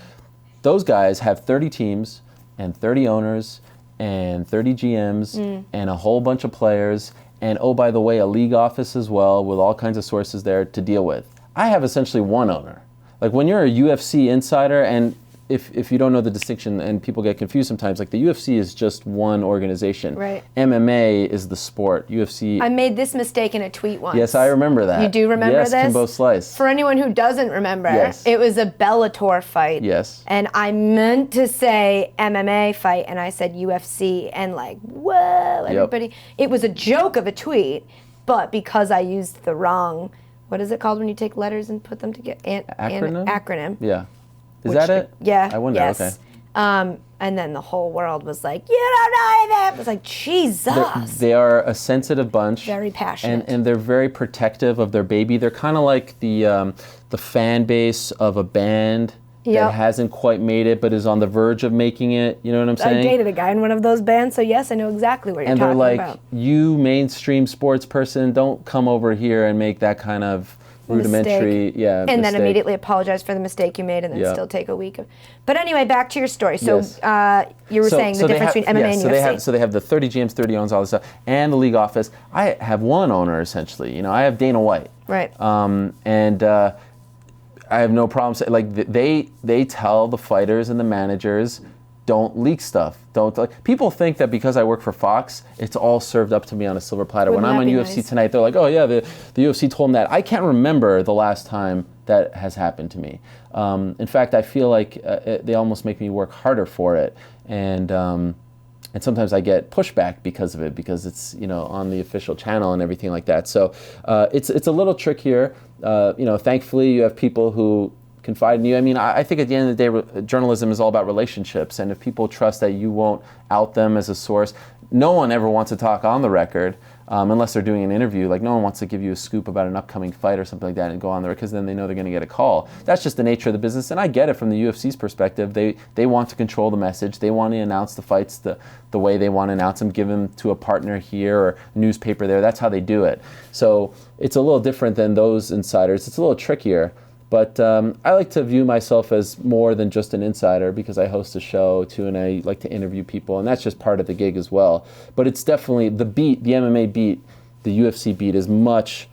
Those guys have 30 teams and 30 owners and 30 GMs and a whole bunch of players, and oh, by the way, a league office as well with all kinds of sources there to deal with. I have essentially one owner. Like when you're a UFC insider, and if you don't know the distinction and people get confused sometimes, like the UFC is just one organization. Right. MMA is the sport. UFC. I made this mistake in a tweet once. Yes, I remember that. You do remember yes, this? Kimbo Slice. For anyone who doesn't remember, Yes. it was a Bellator fight. Yes. And I meant to say MMA fight, and I said UFC, and like, whoa, everybody. It was a joke of a tweet, but because I used the wrong, what is it called when you take letters and put them together? Acronym. Yeah. Is that it? Yeah. I wonder. Yes. Okay. And then the whole world was like, you don't know that. It was like, Jesus. They are a sensitive bunch. Very passionate. And they're very protective of their baby. They're kind of like the fan base of a band that hasn't quite made it but is on the verge of making it. You know what I'm saying? I dated a guy in one of those bands, so yes, I know exactly what you're and talking they're like, about. you mainstream sports person, don't come over here and make that kind of rudimentary, mistake. And then mistake. immediately apologize for the mistake you made, and then still take a week of. But anyway, back to your story. So Yes. you were saying the difference between MMA and UFC. So they have the 30 GMs, 30 owns, all this stuff, and the league office. I have one owner essentially. You know, I have Dana White. Right. And I have no problem saying, like, they tell the fighters and the managers, don't leak stuff. Don't, like, people think that because I work for Fox, it's all served up to me on a silver platter. Wouldn't when I'm that on be UFC nice? tonight, they're like, oh yeah, the UFC told them that. I can't remember the last time that has happened to me. In fact, I feel like they almost make me work harder for it, and sometimes I get pushback because of it, because it's, you know, on the official channel and everything like that. So it's a little trickier. You know, thankfully you have people who confide in you. I mean, I think at the end of the day, journalism is all about relationships, and if people trust that you won't out them as a source, no one ever wants to talk on the record unless they're doing an interview. Like, no one wants to give you a scoop about an upcoming fight or something like that and go on there, because then they know they're going to get a call. That's just the nature of the business, and I get it from the UFC's perspective. They want to control the message. They want to announce the fights the way they want to announce them, give them to a partner here or newspaper there. That's how they do it. So it's a little different than those insiders. It's a little trickier. But I like to view myself as more than just an insider, because I host a show too, and I like to interview people, and that's just part of the gig as well. But it's definitely the beat, the MMA beat, the UFC beat is much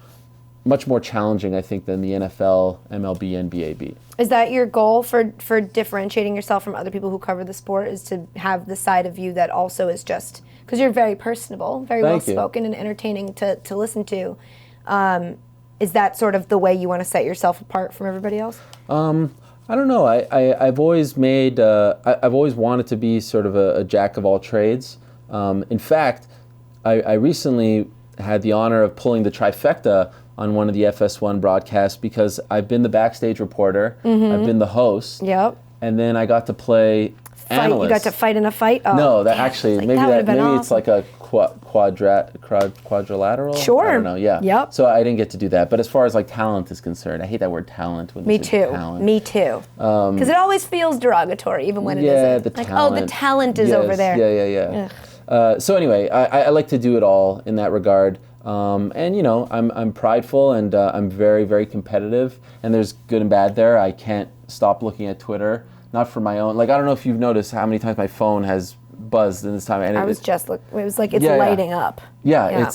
more challenging, I think, than the NFL, MLB, NBA beat. Is that your goal for differentiating yourself from other people who cover the sport, is to have the side of you that also is just, because you're very personable, very Thank you. well-spoken and entertaining to listen to. Is that sort of the way you want to set yourself apart from everybody else? I don't know. I've always made. I've always wanted to be sort of a jack of all trades. In fact, I recently had the honor of pulling the trifecta on one of the FS1 broadcasts, because I've been the backstage reporter, I've been the host, Yep. and then I got to play analyst. You got to fight in a fight? Oh, No, that damn. actually Like, maybe that would've been maybe it's awesome. like a quadrilateral. Sure. I don't know. Yeah. Yep. So I didn't get to do that. But as far as like talent is concerned, I hate that word talent. When Me you say too. Talent. Me too. Because it always feels derogatory, even when it Yeah, isn't. the like, talent. oh, the talent is Yes, over there. Yeah. So anyway, I like to do it all in that regard. And you know, I'm prideful, and I'm very, very competitive. And there's good and bad there. I can't stop looking at Twitter, not for my own. Like, I don't know if you've noticed how many times my phone has buzzed in this time. And I was just it was like it's Yeah, yeah. lighting up. Yeah, Yeah.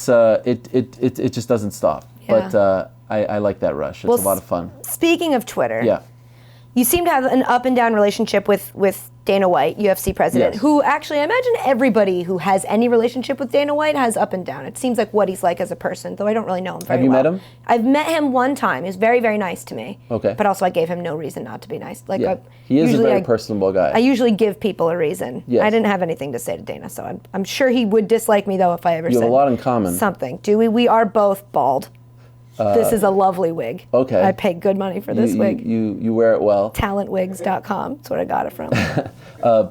it's it just doesn't stop. Yeah. But I like that rush. It's a lot of fun. Speaking of Twitter, Yeah. you seem to have an up and down relationship with Dana White, UFC president, Yes. who actually, I imagine everybody who has any relationship with Dana White has up and down. It seems like what he's like as a person, though I don't really know him very Have you well. met him? I've met him one time. He was very, very nice to me. Okay. But also I gave him no reason not to be nice. Like, Yeah. He is a usually very personable guy. I usually give people a reason. Yes. I didn't have anything to say to Dana, so I'm sure he would dislike me, though, if I ever You said have a lot in common. something. Do we? We are both bald. This is a lovely wig. Okay. I pay good money for this wig. You wear it well. Talentwigs.com. That's where I got it from.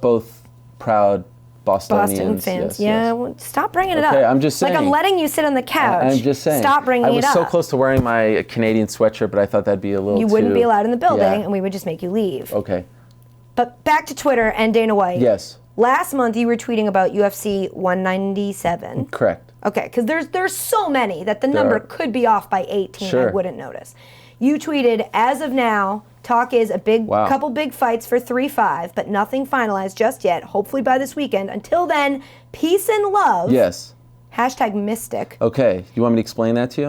Both proud Bostonians. Boston fans. Yes, yeah, yes. well, stop bringing it up. Okay, I'm just saying. Like I'm letting you sit on the couch. I'm just saying. Stop bringing it up. I was so close to wearing my Canadian sweatshirt, but I thought that'd be a little You too... wouldn't be allowed in the building, Yeah. and we would just make you leave. Okay. But back to Twitter and Dana White. Yes. Last month you were tweeting about UFC 197. Correct. Okay, because there's so many that the number are. could be off by 18. I Sure. wouldn't notice. You tweeted, as of now, talk is a Wow. couple big fights for 3-5, but nothing finalized just yet. Hopefully by this weekend. Until then, peace and love. Yes. Hashtag mystic. Okay. You want me to explain that to you?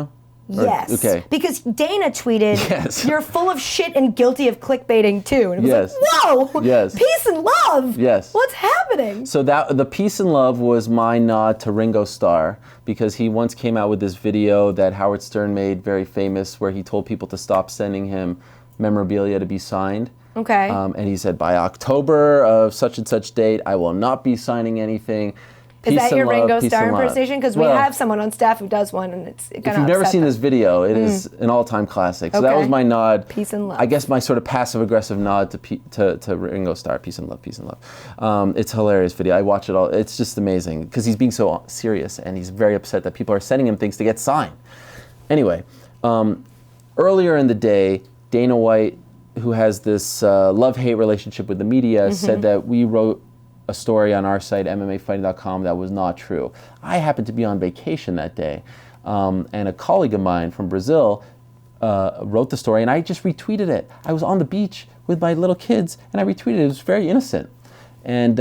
Or- Yes. Okay. Because Dana tweeted, Yes. you're full of shit and guilty of clickbaiting too. And it was Yes. like, whoa! Yes. Peace and love! Yes. What's happening? So that the peace and love was my nod to Ringo Starr, because he once came out with this video that Howard Stern made very famous, where he told people to stop sending him memorabilia to be signed. Okay. And he said, by October of such and such date, I will not be signing anything. Is that Peace your and love, Ringo peace Starr and love. impersonation? Because we Well, have someone on staff who does one, and it's kind of if you've never seen this video, it is an all-time classic. So that Okay. was my nod. Peace and love. I guess my sort of passive-aggressive nod to Ringo Starr. Peace and love, peace and love. It's a hilarious video. I watch it all. It's just amazing because he's being so serious, and he's very upset that people are sending him things to get signed. Anyway, earlier in the day, Dana White, who has this love-hate relationship with the media, said that we wrote a story on our site, MMAfighting.com, that was not true. I happened to be on vacation that day, and a colleague of mine from Brazil wrote the story, and I just retweeted it. I was on the beach with my little kids, and I retweeted it. It was very innocent. And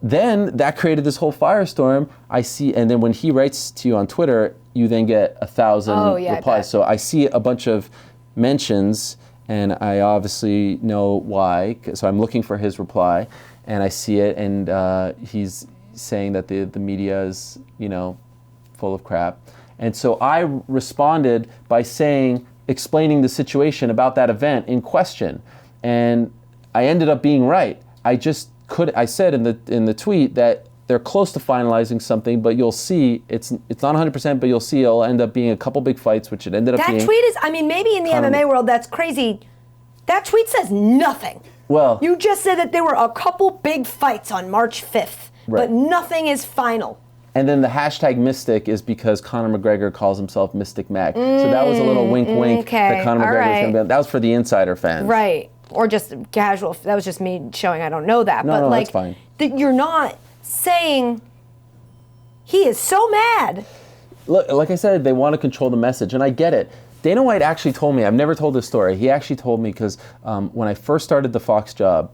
then that created this whole firestorm. I see, and then when he writes to you on Twitter, you then get 1,000 Oh, yeah, I replies. bet. So I see a bunch of mentions, and I obviously know why. So I'm looking for his reply, and I see it, and he's saying that the media is, full of crap. And so I responded by explaining the situation about that event in question, and I ended up being right. I said in the tweet that they're close to finalizing something, but you'll see it's not 100%, but you'll see it'll end up being a couple big fights, which it ended up being. That tweet is, maybe in the MMA world that's crazy. That tweet says nothing. Well, You just said that there were a couple big fights on March 5th, Right. but nothing is final. and then the hashtag Mystic is because Conor McGregor calls himself Mystic Mac. So that was a little wink okay, that Conor all McGregor was right. going to be. That was for the insider fans. Right. Or just casual. That was just me showing I don't know that. No, but no, like, that's fine. That you're not saying he is so mad. Look, like I said, they want to control the message, and I get it. Dana White actually told me, I've never told this story, he actually told me because when I first started the Fox job,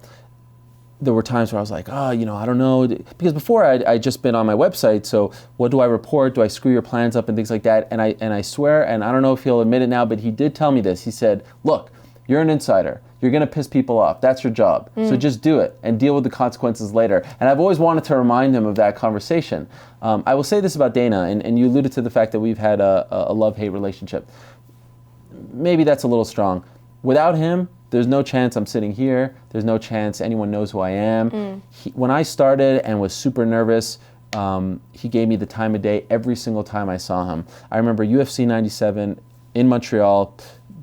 there were times where I was like, I don't know. Because before I'd just been on my website, so what do I report? Do I screw your plans up and things like that? And I swear, and I don't know if he'll admit it now, but he did tell me this. He said, look, you're an insider. You're going to piss people off. That's your job. So just do it and deal with the consequences later. And I've always wanted to remind him of that conversation. I will say this about Dana, and you alluded to the fact that we've had a love-hate relationship. Maybe that's a little strong. Without him, there's no chance I'm sitting here. There's no chance anyone knows who I am. When I started and was super nervous, he gave me the time of day every single time I saw him. I remember UFC 97 in Montreal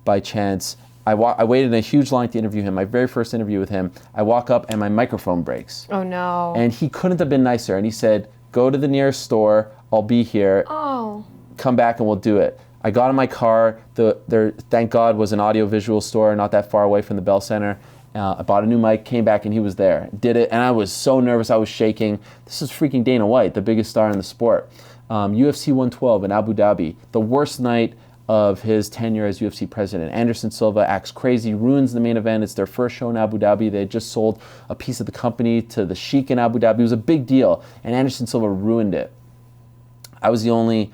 by chance. I waited in a huge line to interview him, my very first interview with him. I walk up and my microphone breaks. Oh no. And he couldn't have been nicer. And he said, go to the nearest store. I'll be here. Oh. Come back and we'll do it. I got in my car. There, thank God, was an audiovisual store not that far away from the Bell Center. I bought a new mic, came back, and he was there. Did it, and I was so nervous. I was shaking. This is freaking Dana White, the biggest star in the sport. UFC 112 in Abu Dhabi, the worst night of his tenure as UFC president. Anderson Silva acts crazy, ruins the main event. It's their first show in Abu Dhabi. They had just sold a piece of the company to the Sheikh in Abu Dhabi. It was a big deal, and Anderson Silva ruined it. I was the only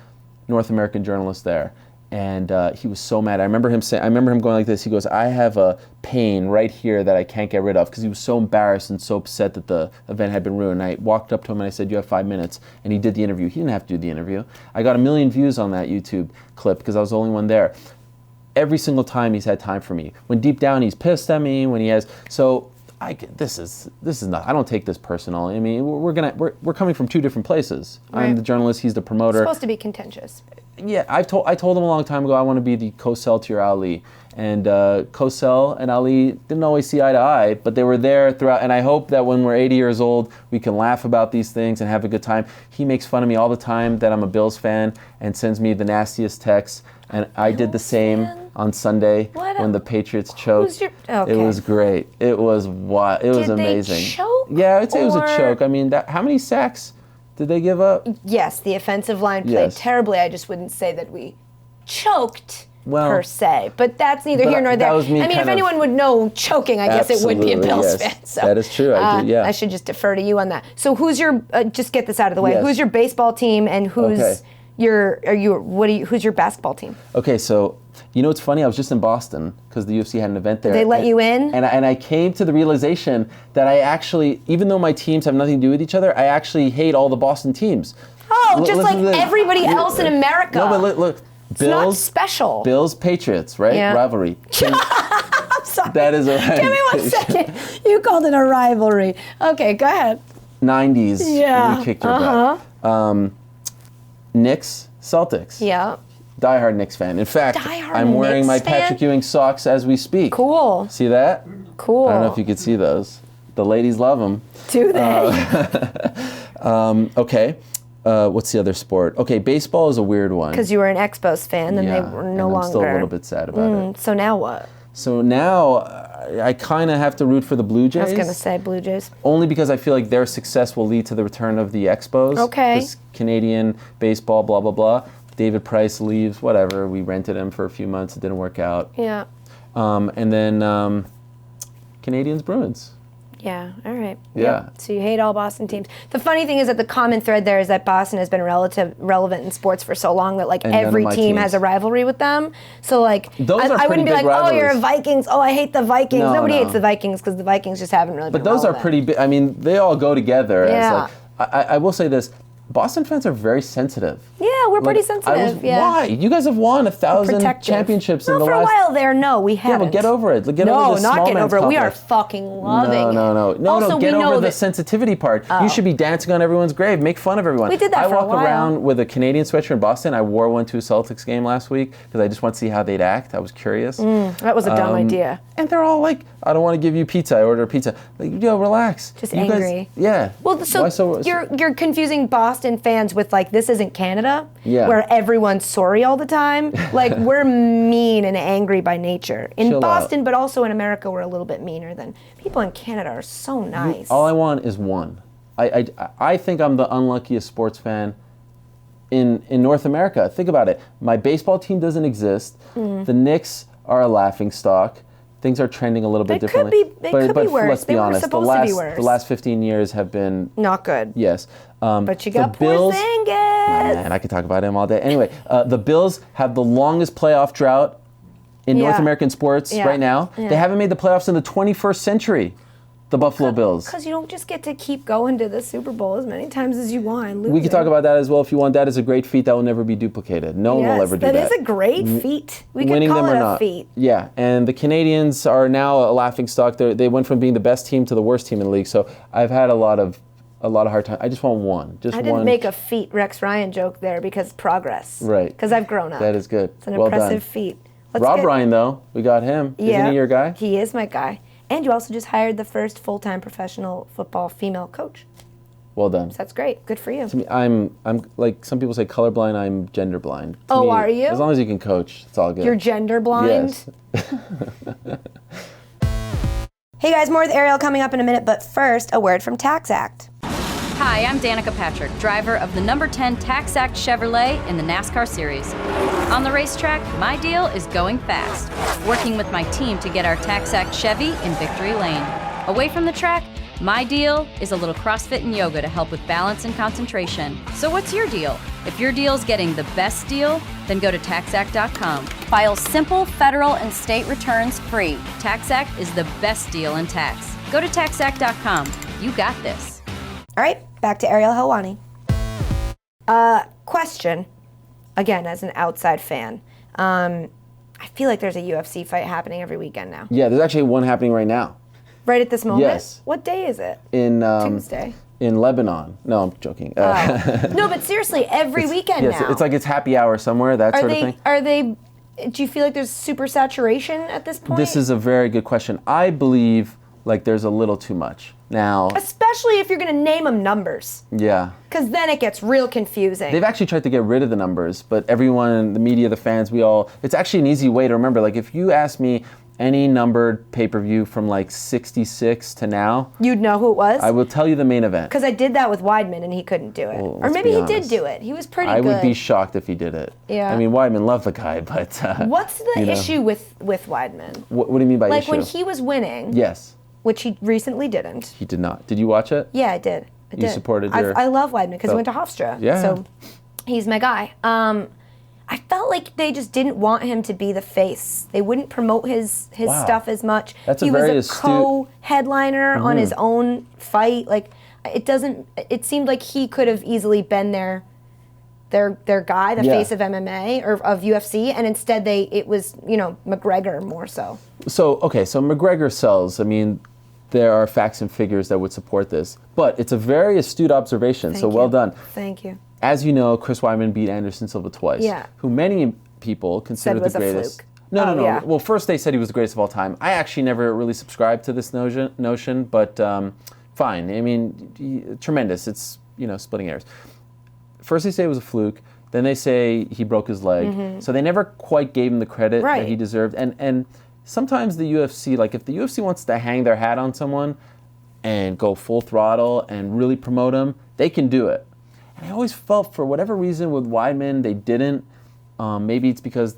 North American journalist there, and he was so mad. I remember him going like this. He goes, I have a pain right here that I can't get rid of, because he was so embarrassed and so upset that the event had been ruined. I walked up to him and I said, you have 5 minutes, and he did the interview. He didn't have to do the interview. I got 1 million views on that YouTube clip because I was the only one there. Every single time he's had time for me. When deep down he's pissed at me, when he has, so this is not, I don't take this personal. I mean, we're coming from two different places. Right. I'm the journalist, he's the promoter. It's supposed to be contentious. Yeah, I told him a long time ago I want to be the Cosell to your Ali. And Cosell and Ali didn't always see eye to eye, but they were there throughout. And I hope that when we're 80 years old, we can laugh about these things and have a good time. He makes fun of me all the time that I'm a Bills fan and sends me the nastiest texts. And I did the same on Sunday when the Patriots choked. Okay. It was great. It was wild. It was amazing. Did they choke? Yeah, I'd say it was a choke. I mean, how many sacks did they give up? Yes, the offensive line played terribly. I just wouldn't say that we choked. Per se, but that's neither here nor there. I mean, if anyone would know choking, I guess it would be a Bills fan. So, that is true. I do. Yeah. I should just defer to you on that. So, who's your? Just get this out of the way. Yes. Who's your baseball team, and who's who's your basketball team? Okay, so you know it's funny. I was just in Boston because the UFC had an event there. They let you in, and I came to the realization that I actually, even though my teams have nothing to do with each other, I actually hate all the Boston teams. Oh, just like everybody else in America. No, but look. It's not special. Bills, Patriots, right? Yeah. Rivalry. I'm sorry. That is a rivalry. Give me 1 second. You called it a rivalry. Okay, go ahead. 90s. Yeah. We kicked your butt. Knicks, Celtics. Yeah. Diehard Knicks fan. In fact, I'm wearing my Patrick Ewing socks as we speak. Cool. See that? Cool. I don't know if you could see those. The ladies love them. Do they? Okay. What's the other sport? Okay, baseball is a weird one. Because you were an Expos fan, and they were no longer. I'm still a little bit sad about it. So now what? So now I kind of have to root for the Blue Jays. I was going to say Blue Jays. Only because I feel like their success will lead to the return of the Expos. Okay. This Canadian baseball, blah, blah, blah. David Price leaves, whatever. We rented him for a few months. It didn't work out. Yeah. And then Canadians, Bruins. Yeah, all right. Yeah. Yep. So you hate all Boston teams. The funny thing is that the common thread there is that Boston has been relevant in sports for so long that like And every team has a rivalry with them. So like I wouldn't be like, oh, you're a Vikings. Oh, I hate the Vikings. Nobody hates the Vikings because the Vikings just haven't really been relevant. But those are pretty big. I mean, they all go together. Yeah. As like, I will say this. Boston fans are very sensitive. Yeah, we're pretty sensitive. Why? You guys have won 1,000 championships in the last... for a while there, no, we haven't. Yeah, but get over it. Get over the No, small not get man's over it. We are complex. fucking loving it. No, get over the sensitivity part. You should be dancing on everyone's grave. Make fun of everyone. We did that for a while. I walk around with a Canadian sweatshirt in Boston. I wore one to a Celtics game last week because I just want to see how they'd act. I was curious. That was a dumb idea. And they're all like, I don't want to give you pizza. I order a pizza. Like, yo, relax. Just you angry. Guys, yeah. Well, so you're confusing Boston fans with like, this isn't Canada, where everyone's sorry all the time. Like, we're mean and angry by nature. In Chill Boston, out. but also in America, we're a little bit meaner than people in Canada are so nice. All I want is one. I think I'm the unluckiest sports fan in North America. Think about it. My baseball team doesn't exist. The Knicks are a laughingstock. Things are trending a little bit differently. They could be worse. Let's be honest. Supposed to be worse. The last 15 years have been not good. Yes. But you got Bills. Porzingis. Man, I could talk about him all day. Anyway, the Bills have the longest playoff drought in North American sports right now. Yeah. They haven't made the playoffs in the 21st century. The Buffalo Bills. Because you don't just get to keep going to the Super Bowl as many times as you want and losing. We could talk about that as well if you want. That is a great feat that will never be duplicated. No one will ever do that. That is a great feat. We could Winning call them it or a not. feat. Yeah, and the Canadians are now a laughingstock. They went from being the best team to the worst team in the league. So I've had a lot of hard time. I just want one. I didn't make a feat Rex Ryan joke there because progress. Right. Because I've grown up. That is good. It's an well impressive done. feat. Rob Ryan, though, we got him. Isn't he your guy? He is my guy. And you also just hired the first full-time professional football female coach. Well done. So that's great. Good for you. To me, I'm like some people say colorblind. I'm gender blind. To Oh, me, are you? As long as you can coach, it's all good. You're gender blind? Yes. Hey guys, more with Ariel coming up in a minute, but first, a word from Tax Act. Hi, I'm Danica Patrick, driver of the number 10 Tax Act Chevrolet in the NASCAR Series. On the racetrack, my deal is going fast, working with my team to get our Tax Act Chevy in victory lane. Away from the track, my deal is a little CrossFit and yoga to help with balance and concentration. So what's your deal? If your deal's getting the best deal, then go to taxact.com. File simple federal and state returns free. Tax Act is the best deal in tax. Go to taxact.com. You got this. All right, back to Ariel Helwani. Question, again, as an outside fan. I feel like there's a UFC fight happening every weekend now. Yeah, there's actually one happening right now. Right at this moment? Yes. What day is it? In Tuesday. in Lebanon. No, I'm joking. No, but seriously, every weekend Yes, now. it's like it's happy hour somewhere, that sort of thing. Are they? Do you feel like there's super saturation at this point? This is a very good question. I believe like there's a little too much. Now, especially if you're going to name them numbers, yeah. because then it gets real confusing. They've actually tried to get rid of the numbers, but everyone, the media, the fans, it's actually an easy way to remember. Like if you ask me any numbered pay-per-view from like 66 to now, you'd know who it was? I will tell you the main event. Because I did that with Weidman and he couldn't do it. Well, or maybe be he did honest. do it. He was pretty I good. would be shocked if he did it. Yeah. I mean, Weidman loved the guy, but... What's the issue with Weidman? What do you mean by like issue? when he was winning, Yes. which he recently didn't. He did not. Did you watch it? Yeah, I did. You supported your... I love Weidman because he went to Hofstra. Yeah. So he's my guy. I felt like they just didn't want him to be the face. They wouldn't promote his Wow. stuff as much. That's a he very was a astute- co-headliner on his own fight. Like it seemed like he could have easily been their guy, the Yeah. face of MMA or of UFC, and instead it was McGregor more so. So McGregor sells. I mean, there are facts and figures that would support this, but it's a very astute observation. Thank so you. well done. Thank you. As you know, Chris Weidman beat Anderson Silva twice. Yeah. Who many people consider was the a greatest. fluke. No. Yeah. Well, first they said he was the greatest of all time. I actually never really subscribed to this notion, but fine. I mean, tremendous. It's splitting hairs. First they say it was a fluke. Then they say he broke his leg. So they never quite gave him the credit that he deserved. And sometimes the UFC, like if the UFC wants to hang their hat on someone and go full throttle and really promote him, they can do it. And I always felt for whatever reason with Weidman, they didn't. Maybe it's because,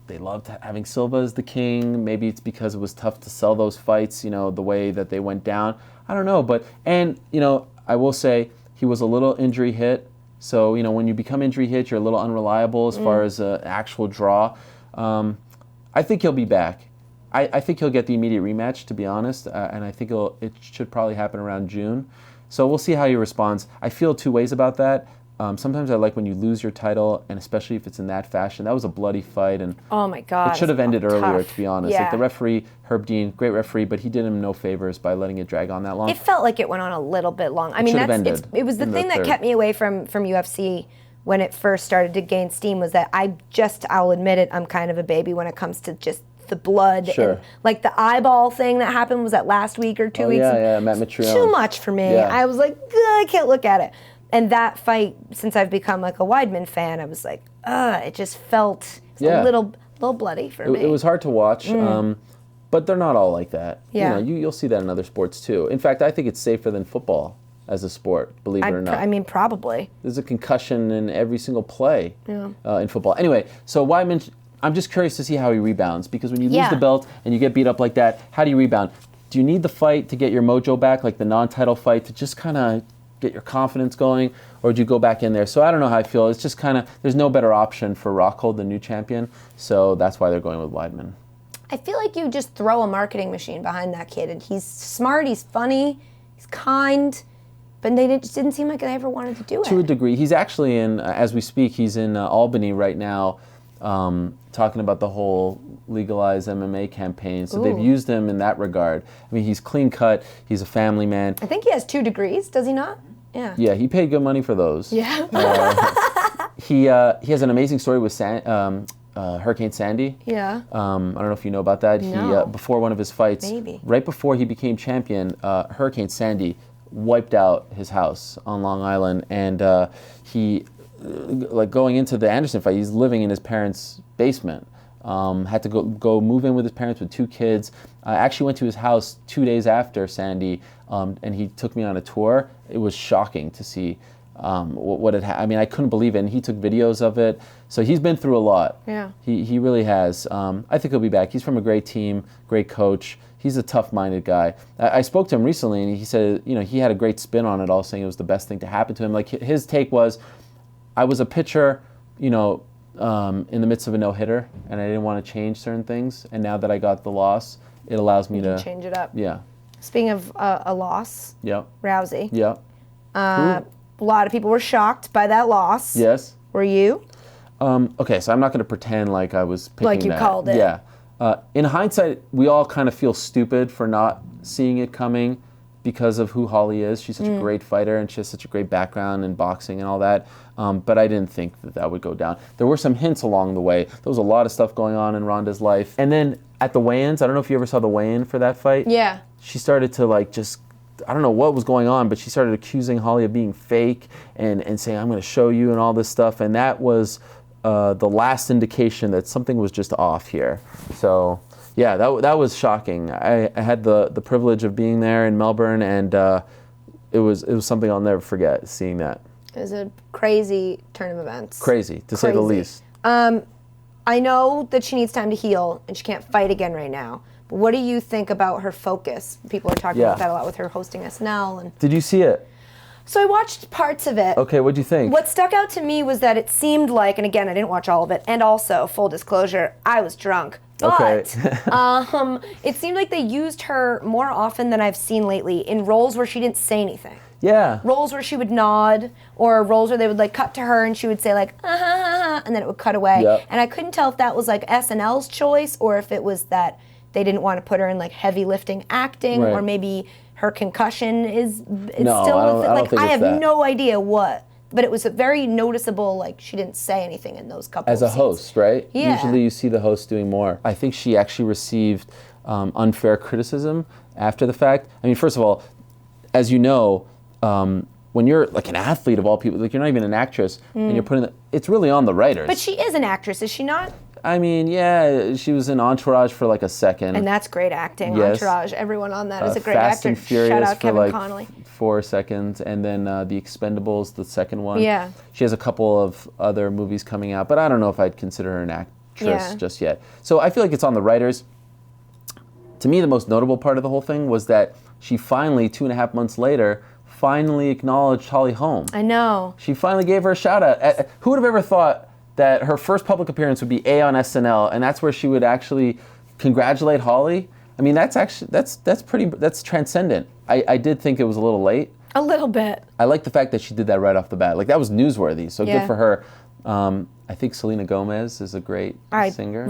they loved having Silva as the king. Maybe it's because it was tough to sell those fights, the way that they went down. I don't know. I will say he was a little injury hit. So, when you become injury hit, you're a little unreliable as far as an actual draw. I think he'll be back. I think he'll get the immediate rematch, to be honest, and I think it should probably happen around June. So we'll see how he responds. I feel two ways about that. Sometimes I like when you lose your title, and especially if it's in that fashion. That was a bloody fight, and oh my God, it should have ended earlier, tough. to be honest. Yeah. Like the referee, Herb Dean, great referee, but he did him no favors by letting it drag on that long. It felt like it went on a little bit long. I mean, should have ended it was the in the thing that third. kept me away from UFC when it first started to gain steam was that I'll admit it, I'm kind of a baby when it comes to just the blood. Sure. And like the eyeball thing that happened, was that last week or 2 weeks? Yeah, Matt Mitrione. Too much for me. Yeah. I was like, I can't look at it. And that fight, since I've become like a Weidman fan, I was like, it just felt a little bloody for me. It was hard to watch, but they're not all like that. Yeah. You'll see that in other sports too. In fact, I think it's safer than football as a sport, believe it or not. I mean, probably. There's a concussion in every single play in football. Anyway, so Weidman, I'm just curious to see how he rebounds, because when you lose the belt and you get beat up like that, how do you rebound? Do you need the fight to get your mojo back, like the non-title fight, to just kind of get your confidence going, or do you go back in there? So I don't know how I feel. It's just kind of, there's no better option for Rockhold, the new champion, so that's why they're going with Weidman. I feel like you just throw a marketing machine behind that kid, and he's smart, he's funny, he's kind, but they just didn't seem like they ever wanted to do it. To a degree. He's actually in, as we speak, he's in Albany right now, talking about the whole legalized MMA campaign. So they've used him in that regard. I mean, he's clean cut, he's a family man. I think he has 2 degrees, does he not? Yeah. Yeah, he paid good money for those. Yeah. He has an amazing story with Hurricane Sandy. Yeah. I don't know if you know about that. No. He before one of his fights, Maybe. right before he became champion, Hurricane Sandy wiped out his house on Long Island, and he, like going into the Anderson fight, he's living in his parents' basement. Had to go move in with his parents with 2 kids. I actually went to his house 2 days after Sandy, and he took me on a tour. It was shocking to see what had happened. I mean, I couldn't believe it, and he took videos of it. So he's been through a lot. Yeah. He really has. I think he'll be back. He's from a great team, great coach. He's a tough-minded guy. I spoke to him recently, and he said, he had a great spin on it all, saying it was the best thing to happen to him. Like, his take was, I was a pitcher, in the midst of a no-hitter, and I didn't want to change certain things. And now that I got the loss, it allows me to change it up. Yeah. Speaking of a loss, Yep. Rousey. Yep. A lot of people were shocked by that loss. Yes. Were you? Okay, so I'm not going to pretend like I was picking Like you that. called it. Yeah. In hindsight, we all kind of feel stupid for not seeing it coming. because of who Holly is. She's such a great fighter, and she has such a great background in boxing and all that. But I didn't think that would go down. There were some hints along the way. There was a lot of stuff going on in Ronda's life. And then at the weigh-ins, I don't know if you ever saw the weigh-in for that fight. Yeah. She started to I don't know what was going on, but she started accusing Holly of being fake and saying, I'm going to show you and all this stuff. And that was the last indication that something was just off here. So, yeah, that was shocking. I had the privilege of being there in Melbourne, and it was something I'll never forget, seeing that. It was a crazy turn of events. Crazy, to say the least. I know that she needs time to heal, and she can't fight again right now. But what do you think about her focus? People are talking about that a lot with her hosting SNL. And did you see it? so I watched parts of it. Okay, what'd you think? What stuck out to me was that it seemed like, and again, I didn't watch all of it, and also, full disclosure, I was drunk. But it seemed like they used her more often than I've seen lately in roles where she didn't say anything. Yeah. Roles where she would nod, or roles where they would cut to her and she would say and then it would cut away. Yep. And I couldn't tell if that was SNL's choice or if it was that they didn't want to put her in heavy lifting acting, Right. or maybe her concussion is No, still I don't think I it's have that. no idea what. But it was a very noticeable, she didn't say anything in those couple As of a scenes. host, right? Yeah. Usually you see the host doing more. I think she actually received unfair criticism after the fact. I mean, first of all, as you know, when you're an athlete of all people, you're not even an actress, and you're putting it's really on the writers. But she is an actress, is she not? I mean, yeah, she was in Entourage for a second. And that's great acting. Yes. Entourage, everyone on that is a great Fast actor. and Furious Shout out for Kevin Connolly. 4 seconds, and then The Expendables, the second one. Yeah. She has a couple of other movies coming out, but I don't know if I'd consider her an actress just yet. So I feel like it's on the writers. To me, the most notable part of the whole thing was that she finally, 2.5 months later, finally acknowledged Holly Holm. I know. She finally gave her a shout out. Who would have ever thought that her first public appearance would be on SNL, and that's where she would actually congratulate Holly? I mean, that's transcendent. I did think it was a little late. A little bit. I like the fact that she did that right off the bat. That was newsworthy, so Yeah. good for her. I think Selena Gomez is a great singer. It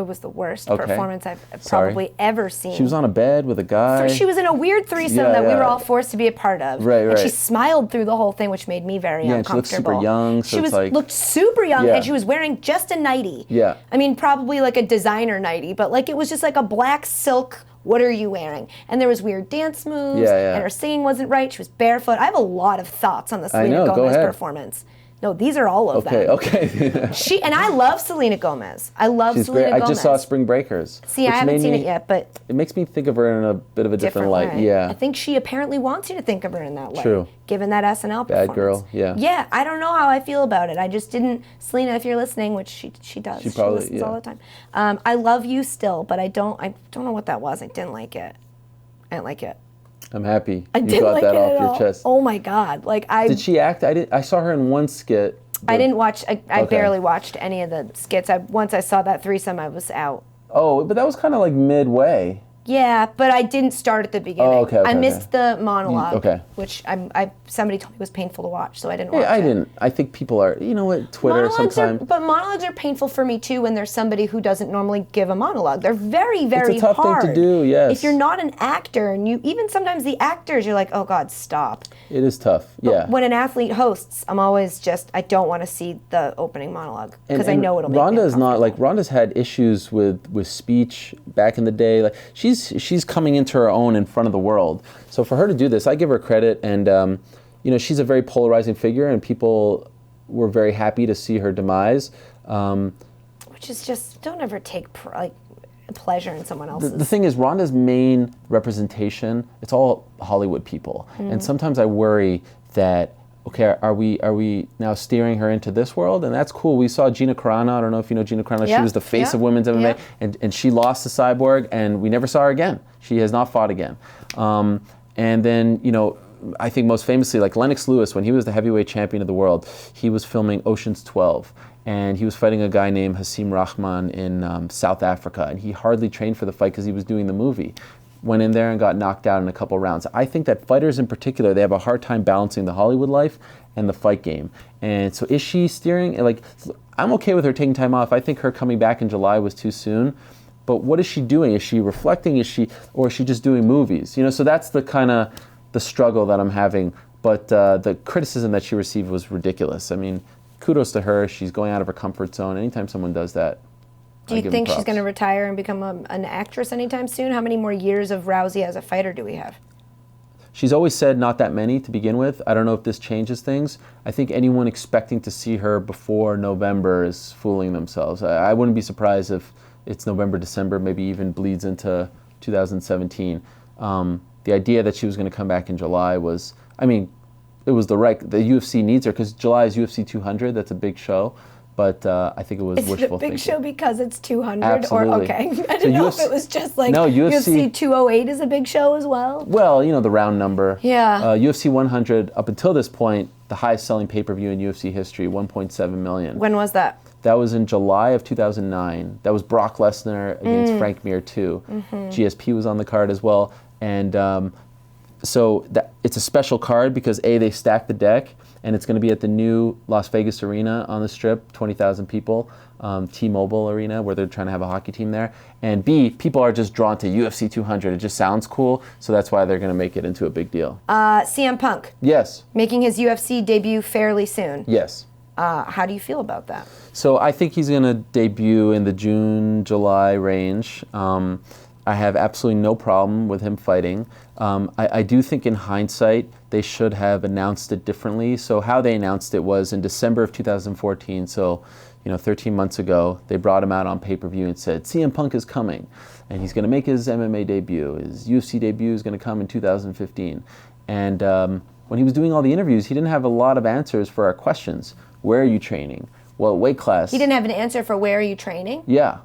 was the worst Okay. performance I've Sorry. probably ever seen. She was on a bed with a guy. She was in a weird threesome Yeah, that we yeah. were all forced to be a part of. Right, And she right. smiled through the whole thing, which made me very Yeah, and she looked uncomfortable. super young, so She it's looked super young, Yeah. and she was wearing just a nightie. Yeah. I mean, probably a designer nightie, but it was just a black silk. What are you wearing? And there was weird dance moves, Yeah. and her singing wasn't right. She was barefoot. I have a lot of thoughts on the Selena know, go Gomez ahead. performance. No, these are all of them. Okay. And I love Selena Gomez. I love She's Selena great. Gomez. I just saw Spring Breakers. See, I which haven't made seen me- it yet, but It makes me think of her in a bit of a different light. way. Yeah. I think she apparently wants you to think of her in that light. True. Given that SNL performance. Bad girl, yeah. Yeah, I don't know how I feel about it. I just didn't. Selena, if you're listening, which she does. She probably- listens yeah. all the time. I love you still, but I don't know what that was. I didn't like it. I didn't like it. I'm happy I you didn't got like that it off at your all. chest. Oh my God! Did she act? I saw her in one skit. I didn't watch. I Okay. barely watched any of the skits. Once I saw that threesome, I was out. Oh, but that was kind of midway. Yeah, but I didn't start at the beginning. Oh, okay, I okay. missed the monologue, okay. which somebody told me was painful to watch, so I didn't watch Yeah, I it. didn't. I think people are. You know what? Twitter sometimes. But monologues are painful for me too when there's somebody who doesn't normally give a monologue. They're very, very tough thing to hard. do, yes. If you're not an actor, and even sometimes the actors, you're like, oh God, stop. It is tough. Yeah. When an athlete hosts, I'm always I don't want to see the opening monologue because I know it'll make me Rhonda is not uncomfortable. Rhonda's had issues with speech back in the day. She's coming into her own in front of the world. So for her to do this, I give her credit. And she's a very polarizing figure, and people were very happy to see her demise. Which is just don't ever take pleasure in someone else's. The thing is, Rhonda's main representation, it's all Hollywood people. And sometimes I worry that, okay, are we now steering her into this world? And that's cool. We saw Gina Carano. I don't know if you know Gina Carano. Yeah, She was the face yeah, of women's MMA, yeah. and she lost to Cyborg, and we never saw her again. She has not fought again. And then, I think most famously, Lennox Lewis, when he was the heavyweight champion of the world, he was filming Ocean's 12. And he was fighting a guy named Hasim Rahman in South Africa. And he hardly trained for the fight because he was doing the movie. Went in there and got knocked out in a couple rounds. I think that fighters in particular, they have a hard time balancing the Hollywood life and the fight game. And so is she steering? I'm okay with her taking time off. I think her coming back in July was too soon. But what is she doing? Is she reflecting? Or is she just doing movies? So that's the kind of the struggle that I'm having. But the criticism that she received was ridiculous. I mean, kudos to her. She's going out of her comfort zone. Anytime someone does that, Do you think she's going to retire and become an actress anytime soon? How many more years of Rousey as a fighter do we have? She's always said not that many to begin with. I don't know if this changes things. I think anyone expecting to see her before November is fooling themselves. I wouldn't be surprised if it's November, December, maybe even bleeds into 2017. The idea that she was going to come back in July was, I mean, it was the UFC needs her because July is UFC 200. That's a big show. But I think it was wishful thinking. Is it a big show because it's 200? Absolutely. Or, okay. I didn't know if it was just like no, UFC 208 is a big show as well. Well, you know, the round number. Yeah. UFC 100, up until this point, the highest selling pay-per-view in UFC history, 1.7 million. When was that? That was in July of 2009. That was Brock Lesnar against Frank Mir 2. GSP was on the card as well. And so it's a special card because A, they stacked the deck, and it's going to be at the new Las Vegas Arena on the Strip, 20,000 people, T-Mobile Arena, where they're trying to have a hockey team there. And B, people are just drawn to UFC 200. It just sounds cool, so that's why they're going to make it into a big deal. CM Punk. Yes. Making his UFC debut fairly soon. Yes. How do you feel about that? So I think he's going to debut in the June, July range. I have absolutely no problem with him fighting. I do think in hindsight, they should have announced it differently. So how they announced it was in December of 2014, so 13 months ago, they brought him out on pay-per-view and said, CM Punk is coming, and he's going to make his MMA debut. His UFC debut is going to come in 2015. And when he was doing all the interviews, he didn't have a lot of answers for our questions. Where are you training? What weight class? He didn't have an answer for where are you training? Yeah.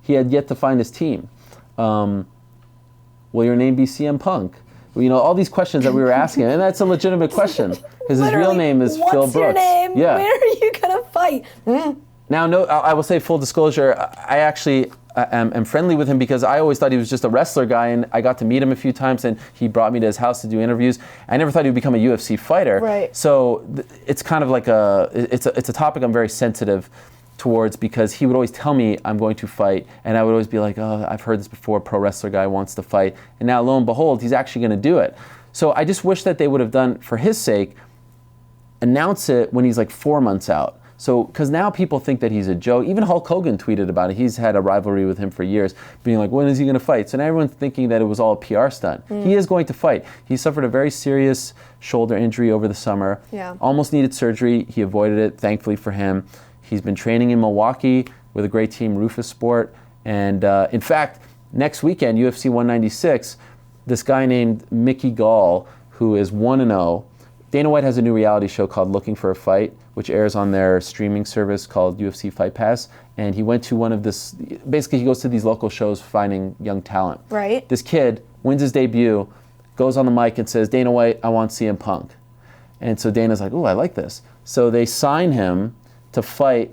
He had yet to find his team. Will your name be CM Punk? All these questions that we were asking, and that's a legitimate question. His real name is Phil Brooks. What's your name? Yeah. Where are you gonna fight? Now, no, I will say full disclosure. I actually am friendly with him because I always thought he was just a wrestler guy, and I got to meet him a few times, and he brought me to his house to do interviews. I never thought he would become a UFC fighter. Right. So it's kind of like it's a topic I'm very sensitive towards because he would always tell me I'm going to fight, and I would always be like, oh, I've heard this before, pro wrestler guy wants to fight, and now lo and behold, he's actually going to do it. So I just wish that they would have done, for his sake, announce it when he's like 4 months out. So, because now people think that he's a joke. Even Hulk Hogan tweeted about it. He's had a rivalry with him for years, being like, when is he going to fight? So now everyone's thinking that it was all a PR stunt. He is going to fight. He suffered a very serious shoulder injury over the summer. Yeah. Almost needed surgery. He avoided it, thankfully for him. He's been training in Milwaukee with a great team, Rufus Sport. And in fact, next weekend, UFC 196, this guy named Mickey Gall, who is 1-0, Dana White has a new reality show called Looking for a Fight, which airs on their streaming service called UFC Fight Pass. And he went to one of basically he goes to these local shows finding young talent. Right. This kid wins his debut, goes on the mic and says, Dana White, I want CM Punk. And so Dana's like, ooh, I like this. So they sign him to fight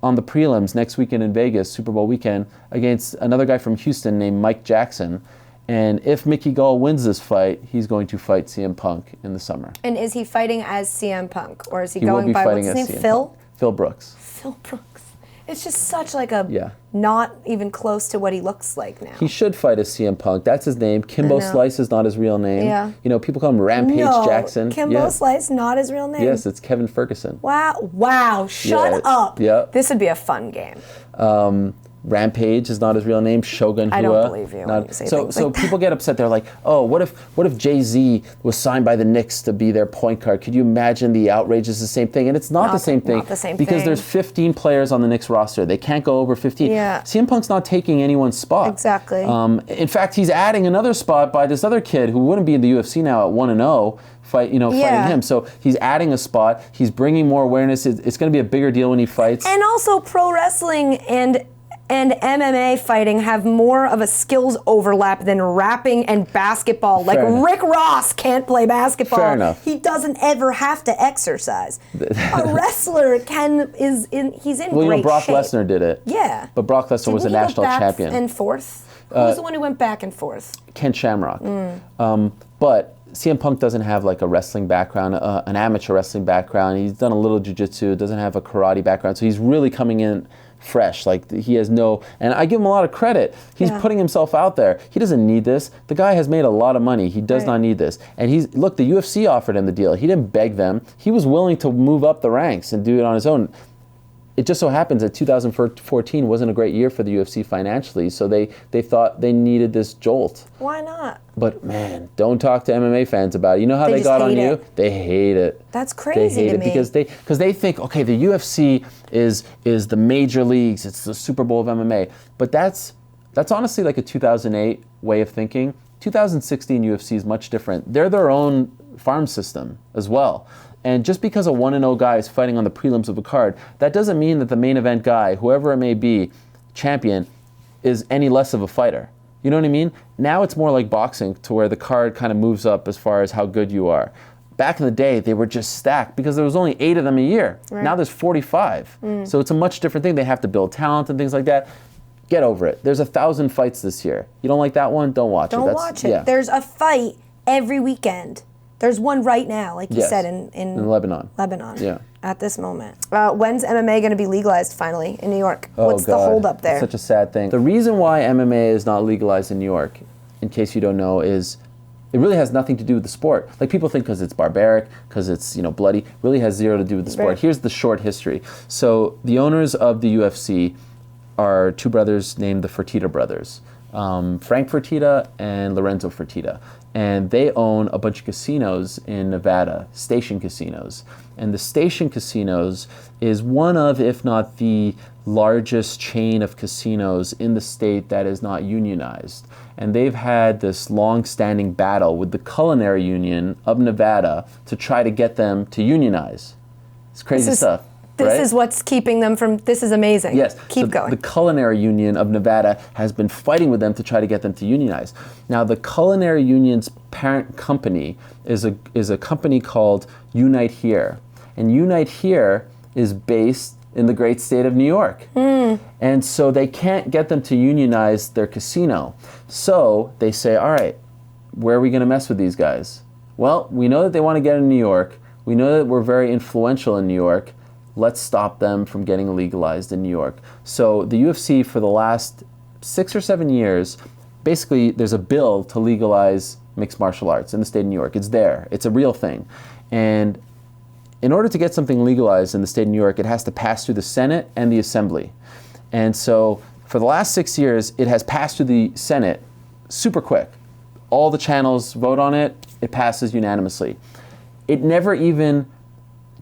on the prelims next weekend in Vegas, Super Bowl weekend, against another guy from Houston named Mike Jackson. And if Mickey Gall wins this fight, he's going to fight CM Punk in the summer. And is he fighting as CM Punk, or is he will going be by fighting what's his as name? CM Phil? Punk. Phil Brooks. Phil Brooks. It's just such like a Yeah. not even close to what he looks like now. He should fight as CM Punk. That's his name. Kimbo know. Slice is not his real name. Yeah. People call him Rampage no, Jackson. Kimbo Yeah. Slice, not his real name. Yes, it's Kevin Ferguson. Wow, shut Yeah, up. yeah. This would be a fun game. Rampage is not his real name. Shogun Hua. I don't believe you when you say so things so like that. people get upset. They're like, oh, what if Jay-Z was signed by the Knicks to be their point guard? Could you imagine the outrage is the same thing? And it's not the same thing. Not the same because thing. there's 15 players on the Knicks roster. They can't go over 15. Yeah. CM Punk's not taking anyone's spot. Exactly. In fact, he's adding another spot by this other kid who wouldn't be in the UFC now at 1-0. Fighting him. So he's adding a spot. He's bringing more awareness. It's going to be a bigger deal when he fights. And also pro wrestling and MMA fighting have more of a skills overlap than rapping and basketball. Like Fair enough. Rick Ross can't play basketball. Fair enough. He doesn't ever have to exercise. A wrestler he's in Well, great Brock shape. Lesnar did it. Yeah. But Brock Lesnar was a Didn't he go national back champion. and forth? Who was the one who went back and forth? Ken Shamrock. But CM Punk doesn't have like a wrestling background, an amateur wrestling background. He's done a little jiu-jitsu, doesn't have a karate background. So he's really coming in fresh. Like he has no, and I give him a lot of credit. He's putting himself out there. He doesn't need this. The guy has made a lot of money. He does not need this. And look, the UFC offered him the deal. He didn't beg them. He was willing to move up the ranks and do it on his own. It just so happens that 2014 wasn't a great year for the UFC financially, so they thought they needed this jolt. Why not? But man, don't talk to MMA fans about it. You know how they got on you? They hate it. That's crazy to me. Because they think, okay, the UFC is the major leagues, it's the Super Bowl of MMA. But that's honestly like a 2008 way of thinking. 2016 UFC is much different. They're their own farm system as well. And just because a 1-0 guy is fighting on the prelims of a card, that doesn't mean that the main event guy, whoever it may be, champion, is any less of a fighter. You know what I mean? Now it's more like boxing, to where the card kind of moves up as far as how good you are. Back in the day, they were just stacked because there was only 8 of them a year. Right. Now there's 45. So it's a much different thing. They have to build talent and things like that. Get over it. There's 1,000 fights this year. You don't like that one? Don't watch it. Don't watch it. Yeah. There's a fight every weekend. There's one right now, like you said, in Lebanon. Yeah. At this moment. When's MMA going to be legalized finally in New York? Oh, What's the holdup there? It's such a sad thing. The reason why MMA is not legalized in New York, in case you don't know, is it really has nothing to do with the sport. Like people think because it's barbaric, because it's bloody, really has zero to do with the sport. Right. Here's the short history. So the owners of the UFC are 2 brothers named the Fertitta brothers, Frank Fertitta and Lorenzo Fertitta. And they own a bunch of casinos in Nevada, station casinos. And the station casinos is one of, if not the largest chain of casinos in the state that is not unionized. And they've had this long-standing battle with the Culinary Union of Nevada to try to get them to unionize. It's crazy stuff. This is what's keeping them from, this is amazing. Yes. Keep going. The Culinary Union of Nevada has been fighting with them to try to get them to unionize. Now, the Culinary Union's parent company is a company called Unite Here. And Unite Here is based in the great state of New York. And so they can't get them to unionize their casino. So they say, all right, where are we going to mess with these guys? Well, we know that they want to get in New York. We know that we're very influential in New York. Let's stop them from getting legalized in New York. So the UFC for the last 6 or 7 years, basically there's a bill to legalize mixed martial arts in the state of New York. It's there. It's a real thing. And in order to get something legalized in the state of New York, it has to pass through the Senate and the Assembly. And so for the last 6 years, it has passed through the Senate super quick. All the channels vote on it. It passes unanimously. It never even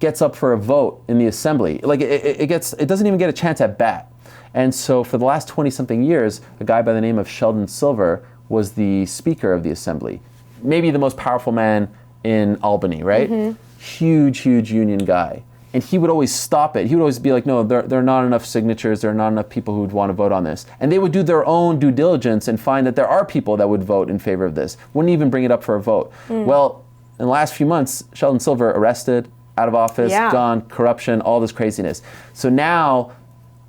gets up for a vote in the Assembly. Like it doesn't even get a chance at bat. And so for the last 20-something years, a guy by the name of Sheldon Silver was the Speaker of the Assembly. Maybe the most powerful man in Albany, right? Huge union guy. And he would always stop it. He would always be like, no, there are not enough signatures, there are not enough people who would want to vote on this. And they would do their own due diligence and find that there are people that would vote in favor of this. Wouldn't even bring it up for a vote. Well, in the last few months, Sheldon Silver arrested, out of office, gone, corruption, all this craziness. So now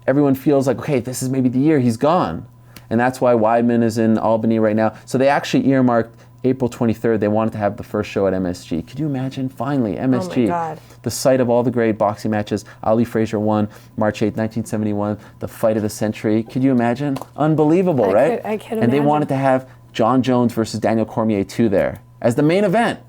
everyone feels like, okay, this is maybe the year he's gone. And that's why Weidman is in Albany right now. So they actually earmarked April 23rd. They wanted to have the first show at MSG. Could you imagine? Finally, MSG. Oh my God. The site of all the great boxing matches. Ali Frazier won March 8th, 1971, the fight of the century. Could you imagine? Unbelievable, right? I could imagine. And they wanted to have John Jones versus Daniel Cormier 2 there as the main event.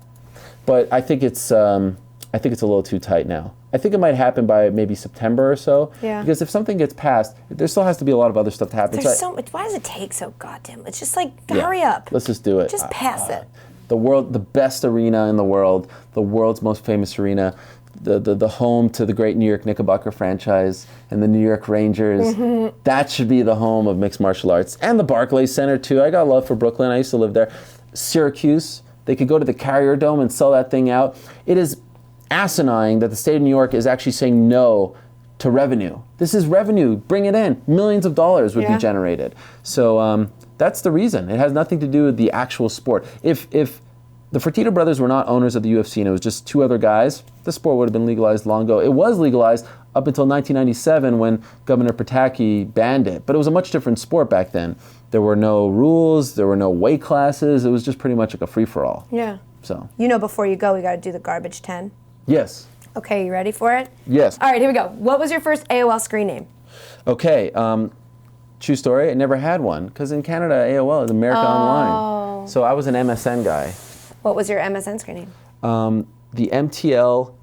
But I think it's a little too tight now. I think it might happen by maybe September or so. Yeah. Because if something gets passed, there still has to be a lot of other stuff to happen. There's so much. Why does it take so goddamn? It's just like, hurry up. Let's just do it. Just pass it. The best arena in the world, the world's most famous arena, the home to the great New York Knickerbocker franchise and the New York Rangers. That should be the home of mixed martial arts. And the Barclays Center too. I got love for Brooklyn. I used to live there. Syracuse, they could go to the Carrier Dome and sell that thing out. It is asinine that the state of New York is actually saying no to revenue. This is revenue. Bring it in. Millions of dollars would be generated. So that's the reason. It has nothing to do with the actual sport. If the Fertitta brothers were not owners of the UFC and it was just 2 other guys, the sport would have been legalized long ago. It was legalized up until 1997 when Governor Pataki banned it. But it was a much different sport back then. There were no rules. There were no weight classes. It was just pretty much like a free-for-all. Yeah. So. Before you go, we got to do the garbage 10. Yes. Okay, you ready for it? Yes. All right, here we go. What was your first AOL screen name? Okay, true story. I never had one because in Canada, AOL is America Online. So I was an MSN guy. What was your MSN screen name? The MTL,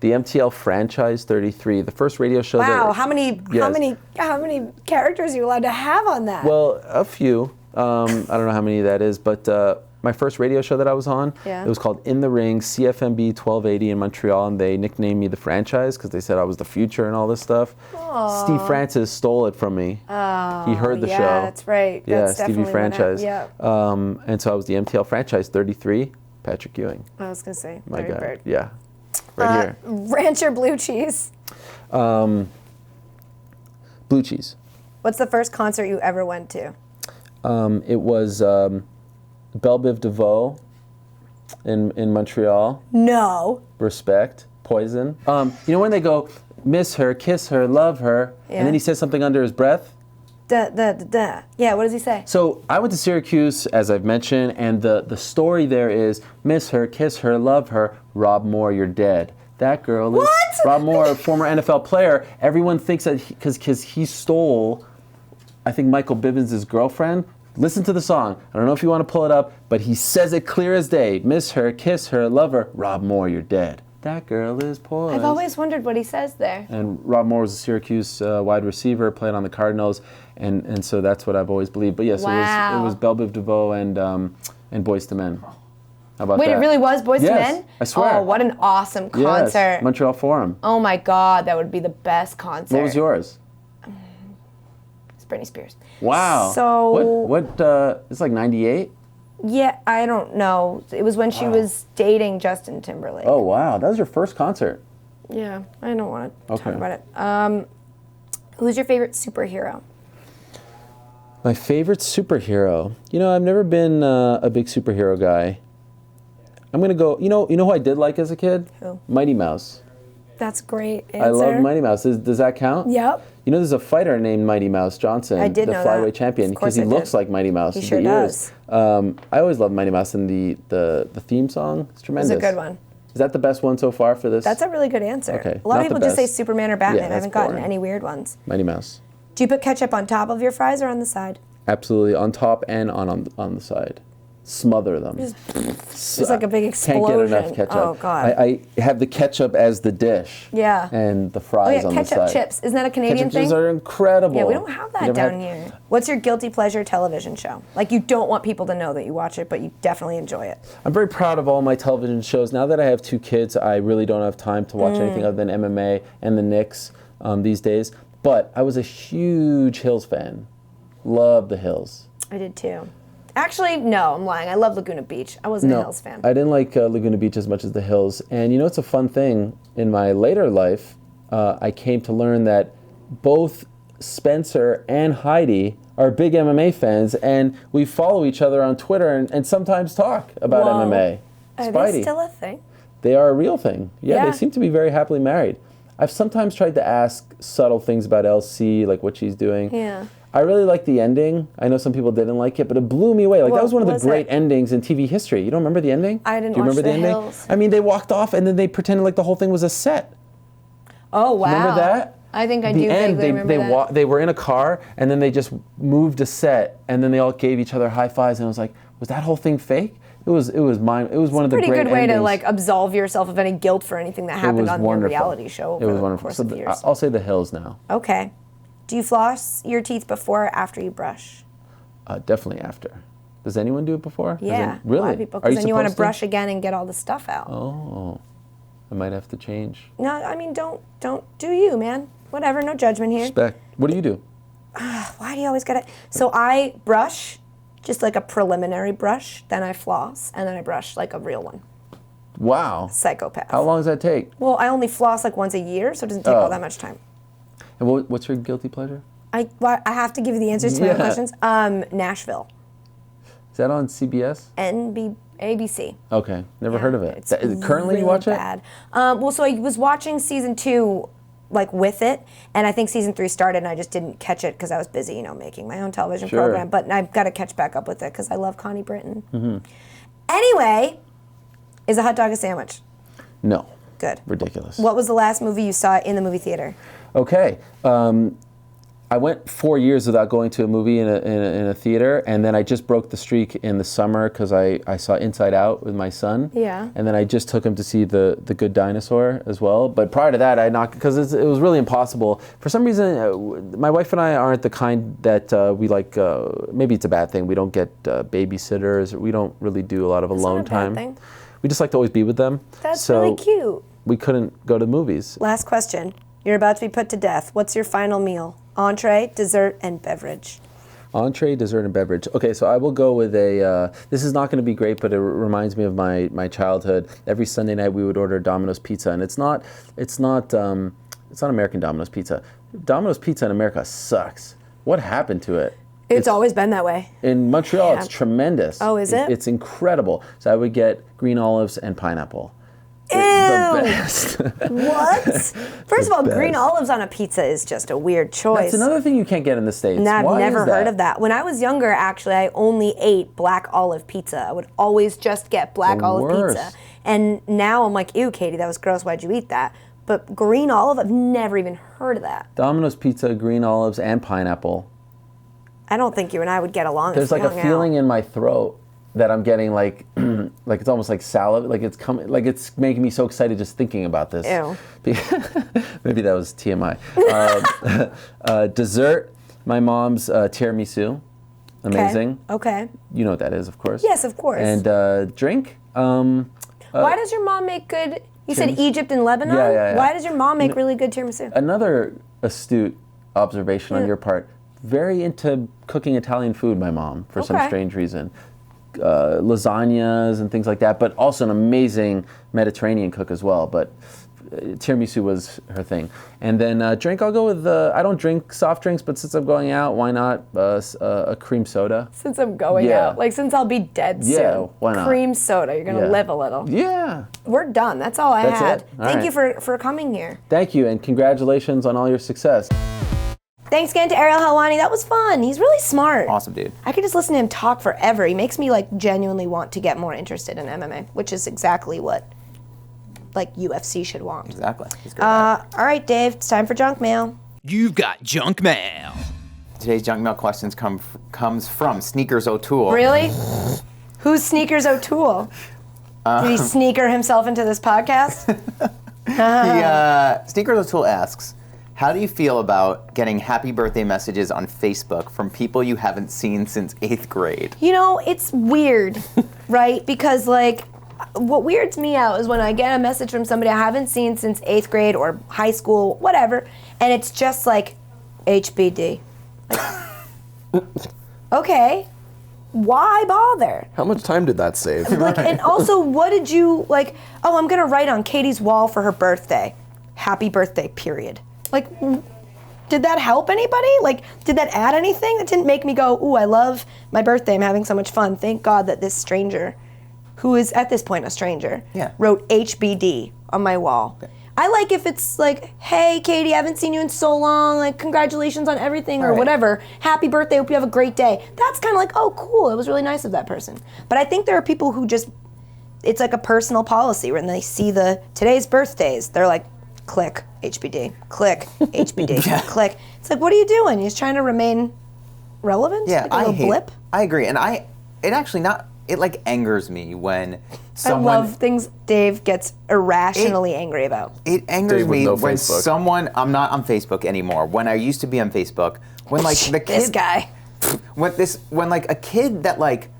the MTL franchise 33, the first radio show. Wow, that, how many characters are you allowed to have on that? Well, a few. I don't know how many that is, but my first radio show that I was on, Yeah. it was called In the Ring, CFMB 1280 in Montreal, and they nicknamed me the franchise because they said I was the future and all this stuff. Aww. Steve Francis stole it from me. Oh, He heard the yeah, show. that's right. Yeah, That's Stevie definitely what franchise. happened. And so I was the MTL franchise 33, Patrick Ewing. I was gonna say, My Larry guy. Bird. Yeah, right here. Rancher blue cheese. Blue cheese. What's the first concert you ever went to? It was Belle Biv DeVoe in Montreal. No. Respect. Poison. You know when they go, miss her, kiss her, love her, Yeah. and then he says something under his breath? Yeah, what does he say? So I went to Syracuse, as I've mentioned, and the story there is miss her, kiss her, love her, Rob Moore, you're dead. That girl is What? Rob Moore, a former NFL player. Everyone thinks that because he stole, I think, Michael Bivens' girlfriend. Listen to the song. I don't know if you want to pull it up, but he says it clear as day. Miss her, kiss her, love her, Rob Moore, you're dead. That girl is poised. I've always wondered what he says there. And Rob Moore was a Syracuse wide receiver, played on the Cardinals, and so that's what I've always believed. But yes, Wow. it was Belle Biv DeVoe and Boyz II Men. How about Wait, that? it really was Boyz II Yes, Men? I swear. Oh, what an awesome concert. Yes, Montreal Forum. Oh my God, that would be the best concert. What was yours? It's Britney Spears. Wow. So it's like 98? yeah, I don't know. It was when she was dating Justin Timberlake. Oh, wow. That was your first concert. Yeah, I don't want to Okay. talk about it. Who's your favorite superhero? My favorite superhero. You know, I've never been a big superhero guy. I'm going to go, you know who I did like as a kid? Who? Mighty Mouse. That's a great answer. I love Mighty Mouse. Does that count? Yep. You know, there's a fighter named Mighty Mouse Johnson, I did the know flyweight that. champion, Of course because he I looks did. like Mighty Mouse. He with sure the ears. I always love Mighty Mouse, and the theme song is tremendous. It's a good one. Is that the best one so far for this? That's a really good answer. Okay, A lot not of the people just say best. Superman or Batman. Yeah, I that's haven't gotten boring. any weird ones. Mighty Mouse. Do you put ketchup on top of your fries or on the side? Absolutely, on top and on the side. Smother them. It's like a big Can't explosion. get enough ketchup. Oh God. I have the ketchup as the dish. Yeah. And the Oh fries yeah, on the ketchup side. chips. Isn't that a Canadian Ketchup thing? chips are incredible. Yeah, we don't have that You never down had- here. What's your guilty pleasure television show? Like you don't want people to know that you watch it, but you definitely enjoy it. I'm very proud of all my television shows. Now that I have 2 kids, I really don't have time to watch anything other than MMA and the Knicks these days. But I was a huge Hills fan. Love the Hills. I did too. Actually, no, I'm lying. I love Laguna Beach. I wasn't a Hills fan. I didn't like Laguna Beach as much as the Hills. And you know, it's a fun thing. In my later life, I came to learn that both Spencer and Heidi are big MMA fans, and we follow each other on Twitter and sometimes talk about Whoa. MMA. Are Spidey. they still a thing? They are a real thing. Yeah, Yeah. they seem to be very happily married. I've sometimes tried to ask subtle things about LC, like what she's doing. Yeah. I really like the ending. I know some people didn't like it, but it blew me away. Like that What was one of the was great it? endings in TV history. You don't remember the ending? I didn't Do you watch remember The the ending? Hills. I mean, they walked off and then they pretended like the whole thing was a set. Oh wow. Remember that? I think I the do end, vaguely remember that. they were in a car and then they just moved a set and then they all gave each other high fives and I was like, was that whole thing fake? It was one of the Pretty great good way to endings. like absolve yourself of any guilt for anything that It happened was on wonderful. your reality show over It was the wonderful. course So of years. I'll say the Hills now. Okay. Do you floss your teeth before or after you brush? Definitely after. Does anyone do it before? As in- Yeah, really? a lot of people. Are Because then you want to supposed brush again and get all the stuff out. Oh, I might have to change. No, I mean don't do you, man. Whatever, no judgment here. Respect. What do you do? Why do you always get it? So I brush, just like a preliminary brush, then I floss, and then I brush like a real one. Wow. Psychopath. How long does that take? Well, I only floss like once a year, so it doesn't take all Oh. that much time. And what's your guilty pleasure? I have to give you the answers to my own Yeah. questions. Nashville. Is that on CBS? ABC. Okay, never heard of it. It's Currently, really you watch bad. Well, so I was watching season 2, like with it, and I think season 3 started, and I just didn't catch it because I was busy, making my own television Sure. program. But I've got to catch back up with it because I love Connie Britton. Mm-hmm. Anyway, is a hot dog a sandwich? it? No. Good. ridiculous. What was the last movie you saw in the movie theater? Okay. I went 4 years without going to a movie in a theater, and then I just broke the streak in the summer because I saw Inside Out with my son. Yeah. And then I just took him to see the Good Dinosaur as well. But prior to that, I knocked because it was really impossible. For some reason, my wife and I aren't the kind that we like. Maybe it's a bad thing. We don't get babysitters. We don't really do a lot of alone not a bad time. thing. We just like to always be with them. That's so really cute. We couldn't go to movies. Last question. You're about to be put to death. What's your final meal? Entree, dessert, and beverage. Entree, dessert, and beverage. Okay, so I will go with a. This is not going to be great, but it reminds me of my childhood. Every Sunday night we would order Domino's pizza, and it's not American Domino's pizza. Domino's pizza in America sucks. What happened to it? It's always been that way. In Montreal, Yeah. it's tremendous. Oh, is it? It's incredible. So I would get green olives and pineapple. Ew! The best. What? First of all, green best. olives on a pizza is just a weird choice. That's another thing you can't get in the States. And I've Why never is heard of that. When I was younger, actually, I only ate black olive pizza. I would always just get black The olive worst. pizza. And now I'm like, ew, Katie, that was gross. Why'd you eat that? But green olive, I've never even heard of that. Domino's pizza, green olives, and pineapple. I don't think you and I would get along. There's if we like a hung feeling out. in my throat that I'm getting like like it's almost like salad, like it's coming, like it's making me so excited just thinking about this. Ew. Maybe that was TMI. Dessert, my mom's tiramisu, amazing. Okay. You know what that is, of course. Yes, of course. And drink. Why does your mom make good? You said tiramisu. Egypt and Lebanon. Yeah, yeah, yeah. Why does your mom make really good tiramisu? Another astute observation on your part. Very into cooking Italian food, my mom, for some Okay. strange reason. Lasagnas and things like that, but also an amazing Mediterranean cook as well. But tiramisu was her thing. And then drink, I'll go with, I don't drink soft drinks, but since I'm going out, why not a cream soda? Since I'm going Yeah. out, like since I'll be dead soon. Yeah, why not? Cream soda. You're gonna Yeah. live a little. Yeah. We're done. That's all I That's had. it? All Thank right. you for coming here. Thank you, and congratulations on all your success. Thanks again to Ariel Helwani. That was fun. He's really smart. Awesome, dude. I could just listen to him talk forever. He makes me like genuinely want to get more interested in MMA, which is exactly what like UFC should want. Exactly. He's great at it. All right, Dave. It's time for junk mail. You've got junk mail. Today's junk mail questions comes from Sneakers O'Toole. Really? Who's Sneakers O'Toole? Did he sneaker himself into this podcast? Sneakers O'Toole asks, how do you feel about getting happy birthday messages on Facebook from people you haven't seen since 8th grade? You know, it's weird, right? Because, like, what weirds me out is when I get a message from somebody I haven't seen since 8th grade or high school, whatever, and it's just like, HBD. Like, okay, why bother? How much time did that save? Like, and also, what did you, like, oh, I'm going to write on Katie's wall for her birthday. Happy birthday, period. Like, did that help anybody? Like, did that add anything? That didn't make me go, ooh, I love my birthday. I'm having so much fun. Thank God that this stranger, who is at this point a stranger, Yeah. wrote HBD on my wall. Okay. I like if it's like, hey, Katie, I haven't seen you in so long. Like, congratulations on everything or Right. whatever. Happy birthday. Hope you have a great day. That's kind of like, oh, cool. It was really nice of that person. But I think there are people who just, it's like a personal policy when they see today's birthdays, they're like, click, HBD, click, HBD, click. It's like, what are you doing? You're just trying to remain relevant? Yeah, like a little blip? I agree, and it like angers me when I someone. love things Dave gets irrationally angry about. It angers Dave with me no when Facebook. someone. I'm not on Facebook anymore. When I used to be on Facebook, when like the kid, This guy. when like a kid that like.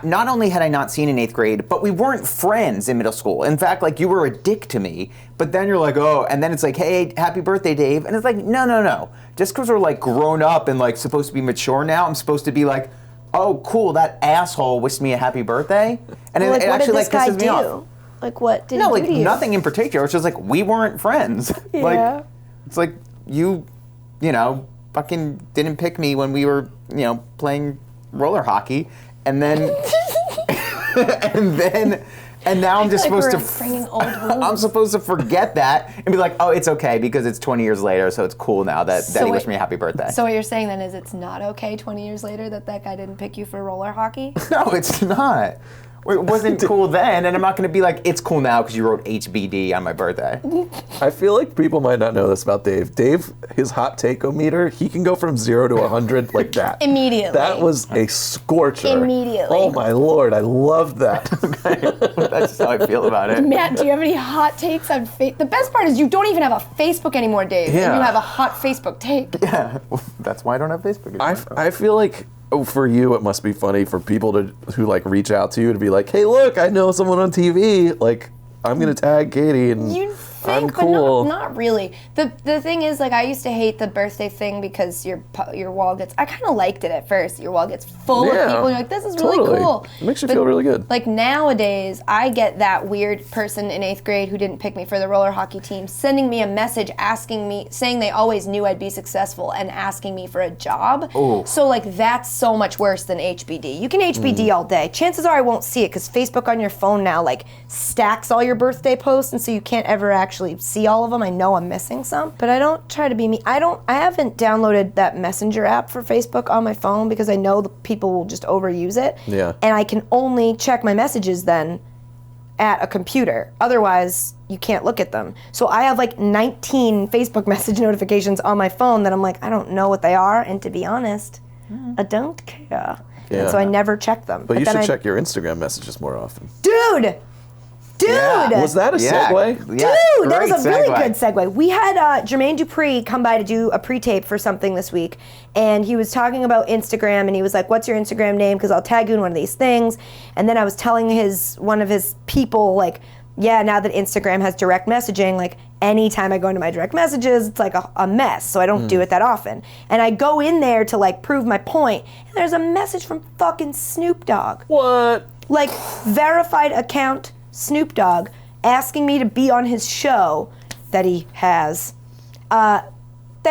Not only had I not seen in 8th grade, but we weren't friends in middle school. In fact, like you were a dick to me. But then you're like, oh, and then it's like, hey, happy birthday, Dave. And it's like, no. Just because we're like grown up and like supposed to be mature now, I'm supposed to be like, oh, cool, that asshole wished me a happy birthday. And Well, like, it what actually did this like guy pisses me do? off. Like, what did No, he like do to you? nothing in particular. It's just like we weren't friends. Yeah. Like it's like you know, fucking didn't pick me when we were, playing roller hockey, and then and now I'm just Like supposed we're to bringing old I'm wounds. supposed to forget that and be like, oh, it's okay because it's 20 years later, so it's cool now that he wait- wished me a happy birthday. So what you're saying then is it's not okay 20 years later that guy didn't pick you for roller hockey? No, it's not. It wasn't cool then, and I'm not going to be like, it's cool now because you wrote HBD on my birthday. I feel like people might not know this about Dave. Dave, his hot take-o-meter, he can go from 0 to 100 like that. Immediately. That was a scorcher. Immediately. Oh my lord, I loved that. That's just how I feel about it. Matt, do you have any hot takes on Facebook? The best part is you don't even have a Facebook anymore, Dave. Yeah. And you have a hot Facebook take. Yeah, that's why I don't have Facebook anymore. I feel like for you it must be funny for people who like reach out to you to be like, hey look, I know someone on TV, like I'm gonna tag Katie and You'd think, I'm cool. but not really. The thing is, like, I used to hate the birthday thing because your wall gets. I kind of liked it at first. Your wall gets full of people, and you're like, "This is really totally. cool." It makes you feel really good. Like nowadays, I get that weird person in 8th grade who didn't pick me for the roller hockey team sending me a message asking me, saying they always knew I'd be successful and asking me for a job. Ooh. So like that's so much worse than HBD. You can HBD all day. Chances are I won't see it because Facebook on your phone now like stacks all your birthday posts, and so you can't ever actually see all of them. I know I'm missing some, but I don't try to be me. I haven't downloaded that Messenger app for Facebook on my phone because I know the people will just overuse it. Yeah. And I can only check my messages then at a computer. Otherwise, you can't look at them. So I have like 19 Facebook message notifications on my phone that I'm like, I don't know what they are, and to be honest, I don't care. Yeah. And so I never check them. But you then should check your Instagram messages more often. Dude! Was that a segue? Yeah, Dude, that was a great really segue. good segue. We had Jermaine Dupri come by to do a pre-tape for something this week, and he was talking about Instagram, and he was like, what's your Instagram name? Because I'll tag you in one of these things. And then I was telling one of his people, like, yeah, now that Instagram has direct messaging, like, anytime I go into my direct messages, it's like a mess, so I don't do it that often. And I go in there to, like, prove my point, and there's a message from fucking Snoop Dogg. What? Like, verified account Snoop Dogg asking me to be on his show that he has that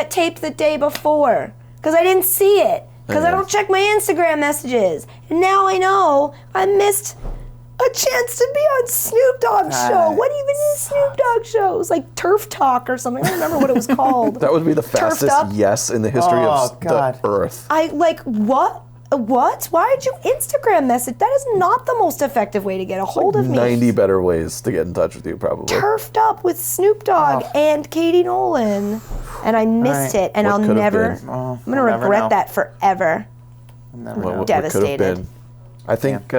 taped the day before because I didn't see it because I don't check my Instagram messages, and now I know I missed a chance to be on Snoop Dogg's show. What even is Snoop Dogg's show? It was like Turf Talk or something. I don't remember what it was called. That would be the Turfed fastest Up? yes in the history of God. the earth. I like what? What? Why did you Instagram message? That is not the most effective way to get a hold of me. 90 better ways to get in touch with you, probably. Turfed up with Snoop Dogg and Katie Nolan, and I missed it, and What I'll could have never. been? I'm gonna I'll never regret know. that forever. What Devastated. could have been? I think,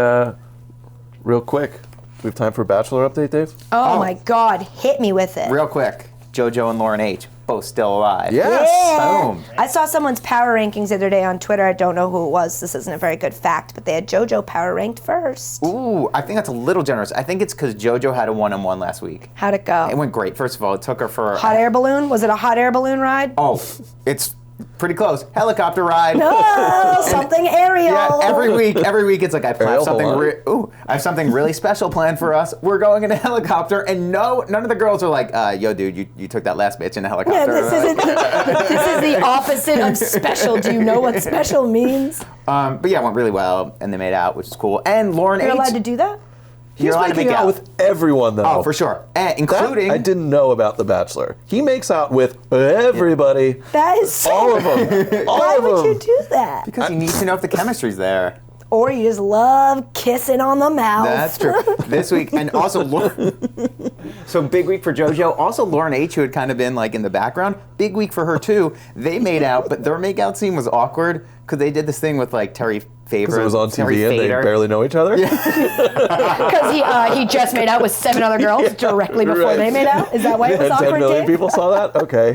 real quick, do we have time for a Bachelor update, Dave? Oh my God! Hit me with it. Real quick, JoJo and Lauren H. both still alive. Yes. Yeah. Boom. I saw someone's power rankings the other day on Twitter. I don't know who it was. This isn't a very good fact, but they had JoJo power ranked first. Ooh, I think that's a little generous. I think it's because JoJo had a one-on-one last week. How'd it go? It went great. First of all, it took her for Hot air balloon? Was it a hot air balloon ride? Oh, it's pretty close. Helicopter ride. Oh, something Ariel. Yeah, every week it's like I Ariel have something. Helwani. I have something really special planned for us. We're going in a helicopter, and none of the girls are like, "Yo, dude, you took that last bitch in a Yeah, helicopter." this is the opposite of special. Do you know what special means? But yeah, it went really well, and they made out, which is cool. And Lauren You're H. allowed to do that? He's You're allowed to making make out with everyone, though. Oh, for sure, including. That I didn't know about The Bachelor. He makes out with everybody. That is so. All of them. All Why of would you them. do that? Because you need to know if the chemistry's there. Or you just love kissing on the mouth. That's true. This week, and also, so big week for JoJo. Also, Lauren H., who had kind of been like in the background, big week for her too. They made out, but their makeout scene was awkward because they did this thing with like Terry Faber. Because it was on Terry TV and they Fader. barely know each other? Because he just made out with 7 other girls directly before right. they made out? Is that why it was And 10 awkward, million Dave? people saw that? Okay.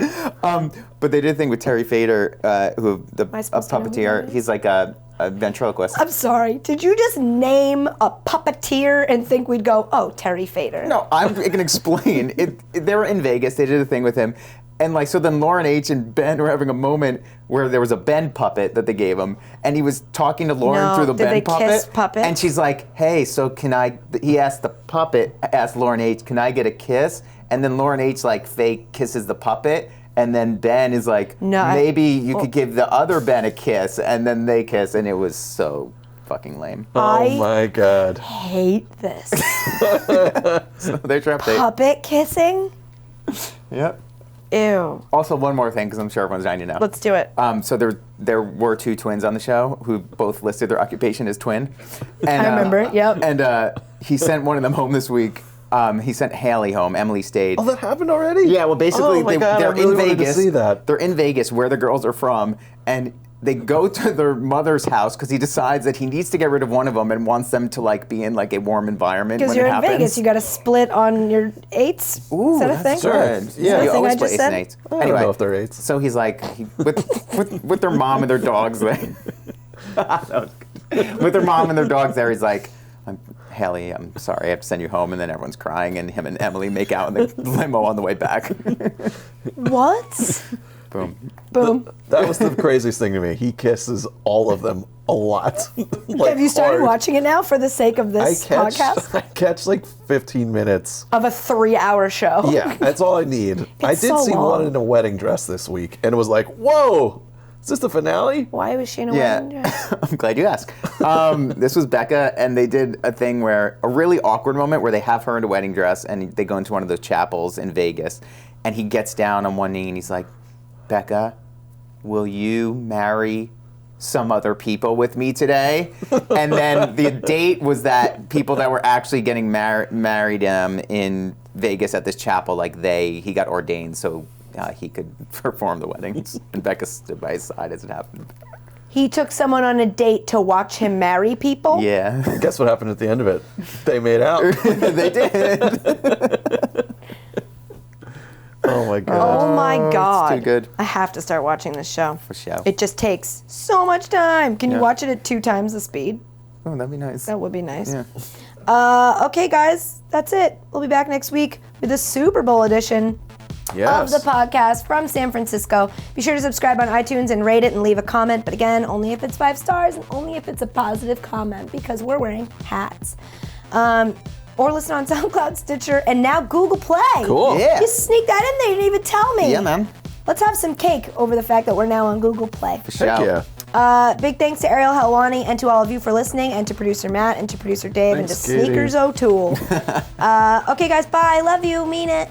But they did a thing with Terry Fader, who a I supposed to know who puppeteer. that is? He's like a ventriloquist. I'm sorry. Did you just name a puppeteer and think we'd go, oh, Terry Fader? No, I'm going to explain. They were in Vegas. They did a thing with him. And like, so then Lauren H. and Ben were having a moment where there was a Ben puppet that they gave him, and he was talking to Lauren No, through the did Ben they puppet. kiss puppet? And she's like, "Hey, so can I?" He asked the puppet, asked Lauren H., "Can I get a kiss?" And then Lauren H. like fake kisses the puppet, and then Ben is like, No, "Maybe you could give the other Ben a kiss," and then they kiss, and it was so fucking lame. Oh my God. Hate this. So they're trapped. Puppet kissing? Yep. Ew. Also, one more thing, because I'm sure everyone's dying to know. Let's do it. So there were 2 twins on the show who both listed their occupation as twin. And, I remember, yep. And he sent one of them home this week. He sent Haley home. Emily stayed. Oh, that happened already? Yeah, well, basically, oh my God, they're I really in wanted Vegas. to see that. They're in Vegas, where the girls are from, and they go to their mother's house because he decides that he needs to get rid of one of them and wants them to like be in like a warm environment. Because when you're it in happens. Vegas, you got to split on your 8s. Ooh, Is that a thing? that's good. Is Yeah, that a you thing always I play just 8s said? and 8s. I don't know if they're 8s. So he's like, with their mom and their dogs there. That was good. With their mom and their dogs there, he's like, Haley, I'm sorry, I have to send you home. And then everyone's crying, and him and Emily make out in the limo on the way back. What? Boom. Boom. That was the craziest thing to me. He kisses all of them a lot. Like, Have you started hard. watching it now for the sake of this podcast? I catch like 15 minutes. Of a 3-hour show. Yeah, that's all I need. I did so see long. one in a wedding dress this week, and it was like, whoa, is this the finale? Why was she in a wedding dress? Yeah, I'm glad you asked. This was Becca, and they did a thing where, a really awkward moment where they have her in a wedding dress, and they go into one of those chapels in Vegas, and he gets down on one knee, and he's like, Becca, will you marry some other people with me today? And then the date was that people that were actually getting married in Vegas at this chapel, like he got ordained so he could perform the weddings. And Becca stood by his side as it happened. He took someone on a date to watch him marry people? Yeah. Guess what happened at the end of it? They made out. They did. Oh my God. Oh my God. too good. I have to start watching this show. For sure. It just takes so much time. Can you Yeah. watch it at 2 times the speed? Oh, that'd be nice. That would be nice. Yeah. Okay, guys, that's it. We'll be back next week with a Super Bowl edition Yes. of the podcast from San Francisco. Be sure to subscribe on iTunes and rate it and leave a comment. But again, only if it's 5 stars and only if it's a positive comment, because we're wearing hats. Or listen on SoundCloud, Stitcher, and now Google Play. Cool. Yeah. You sneak that in there. You didn't even tell me. Yeah, man. Let's have some cake over the fact that we're now on Google Play. Heck yeah. Big thanks to Ariel Helwani and to all of you for listening, and to producer Matt and to producer Dave Thanks, and to Katie. Sneakers O'Toole. Okay, guys, bye. Love you. Mean it.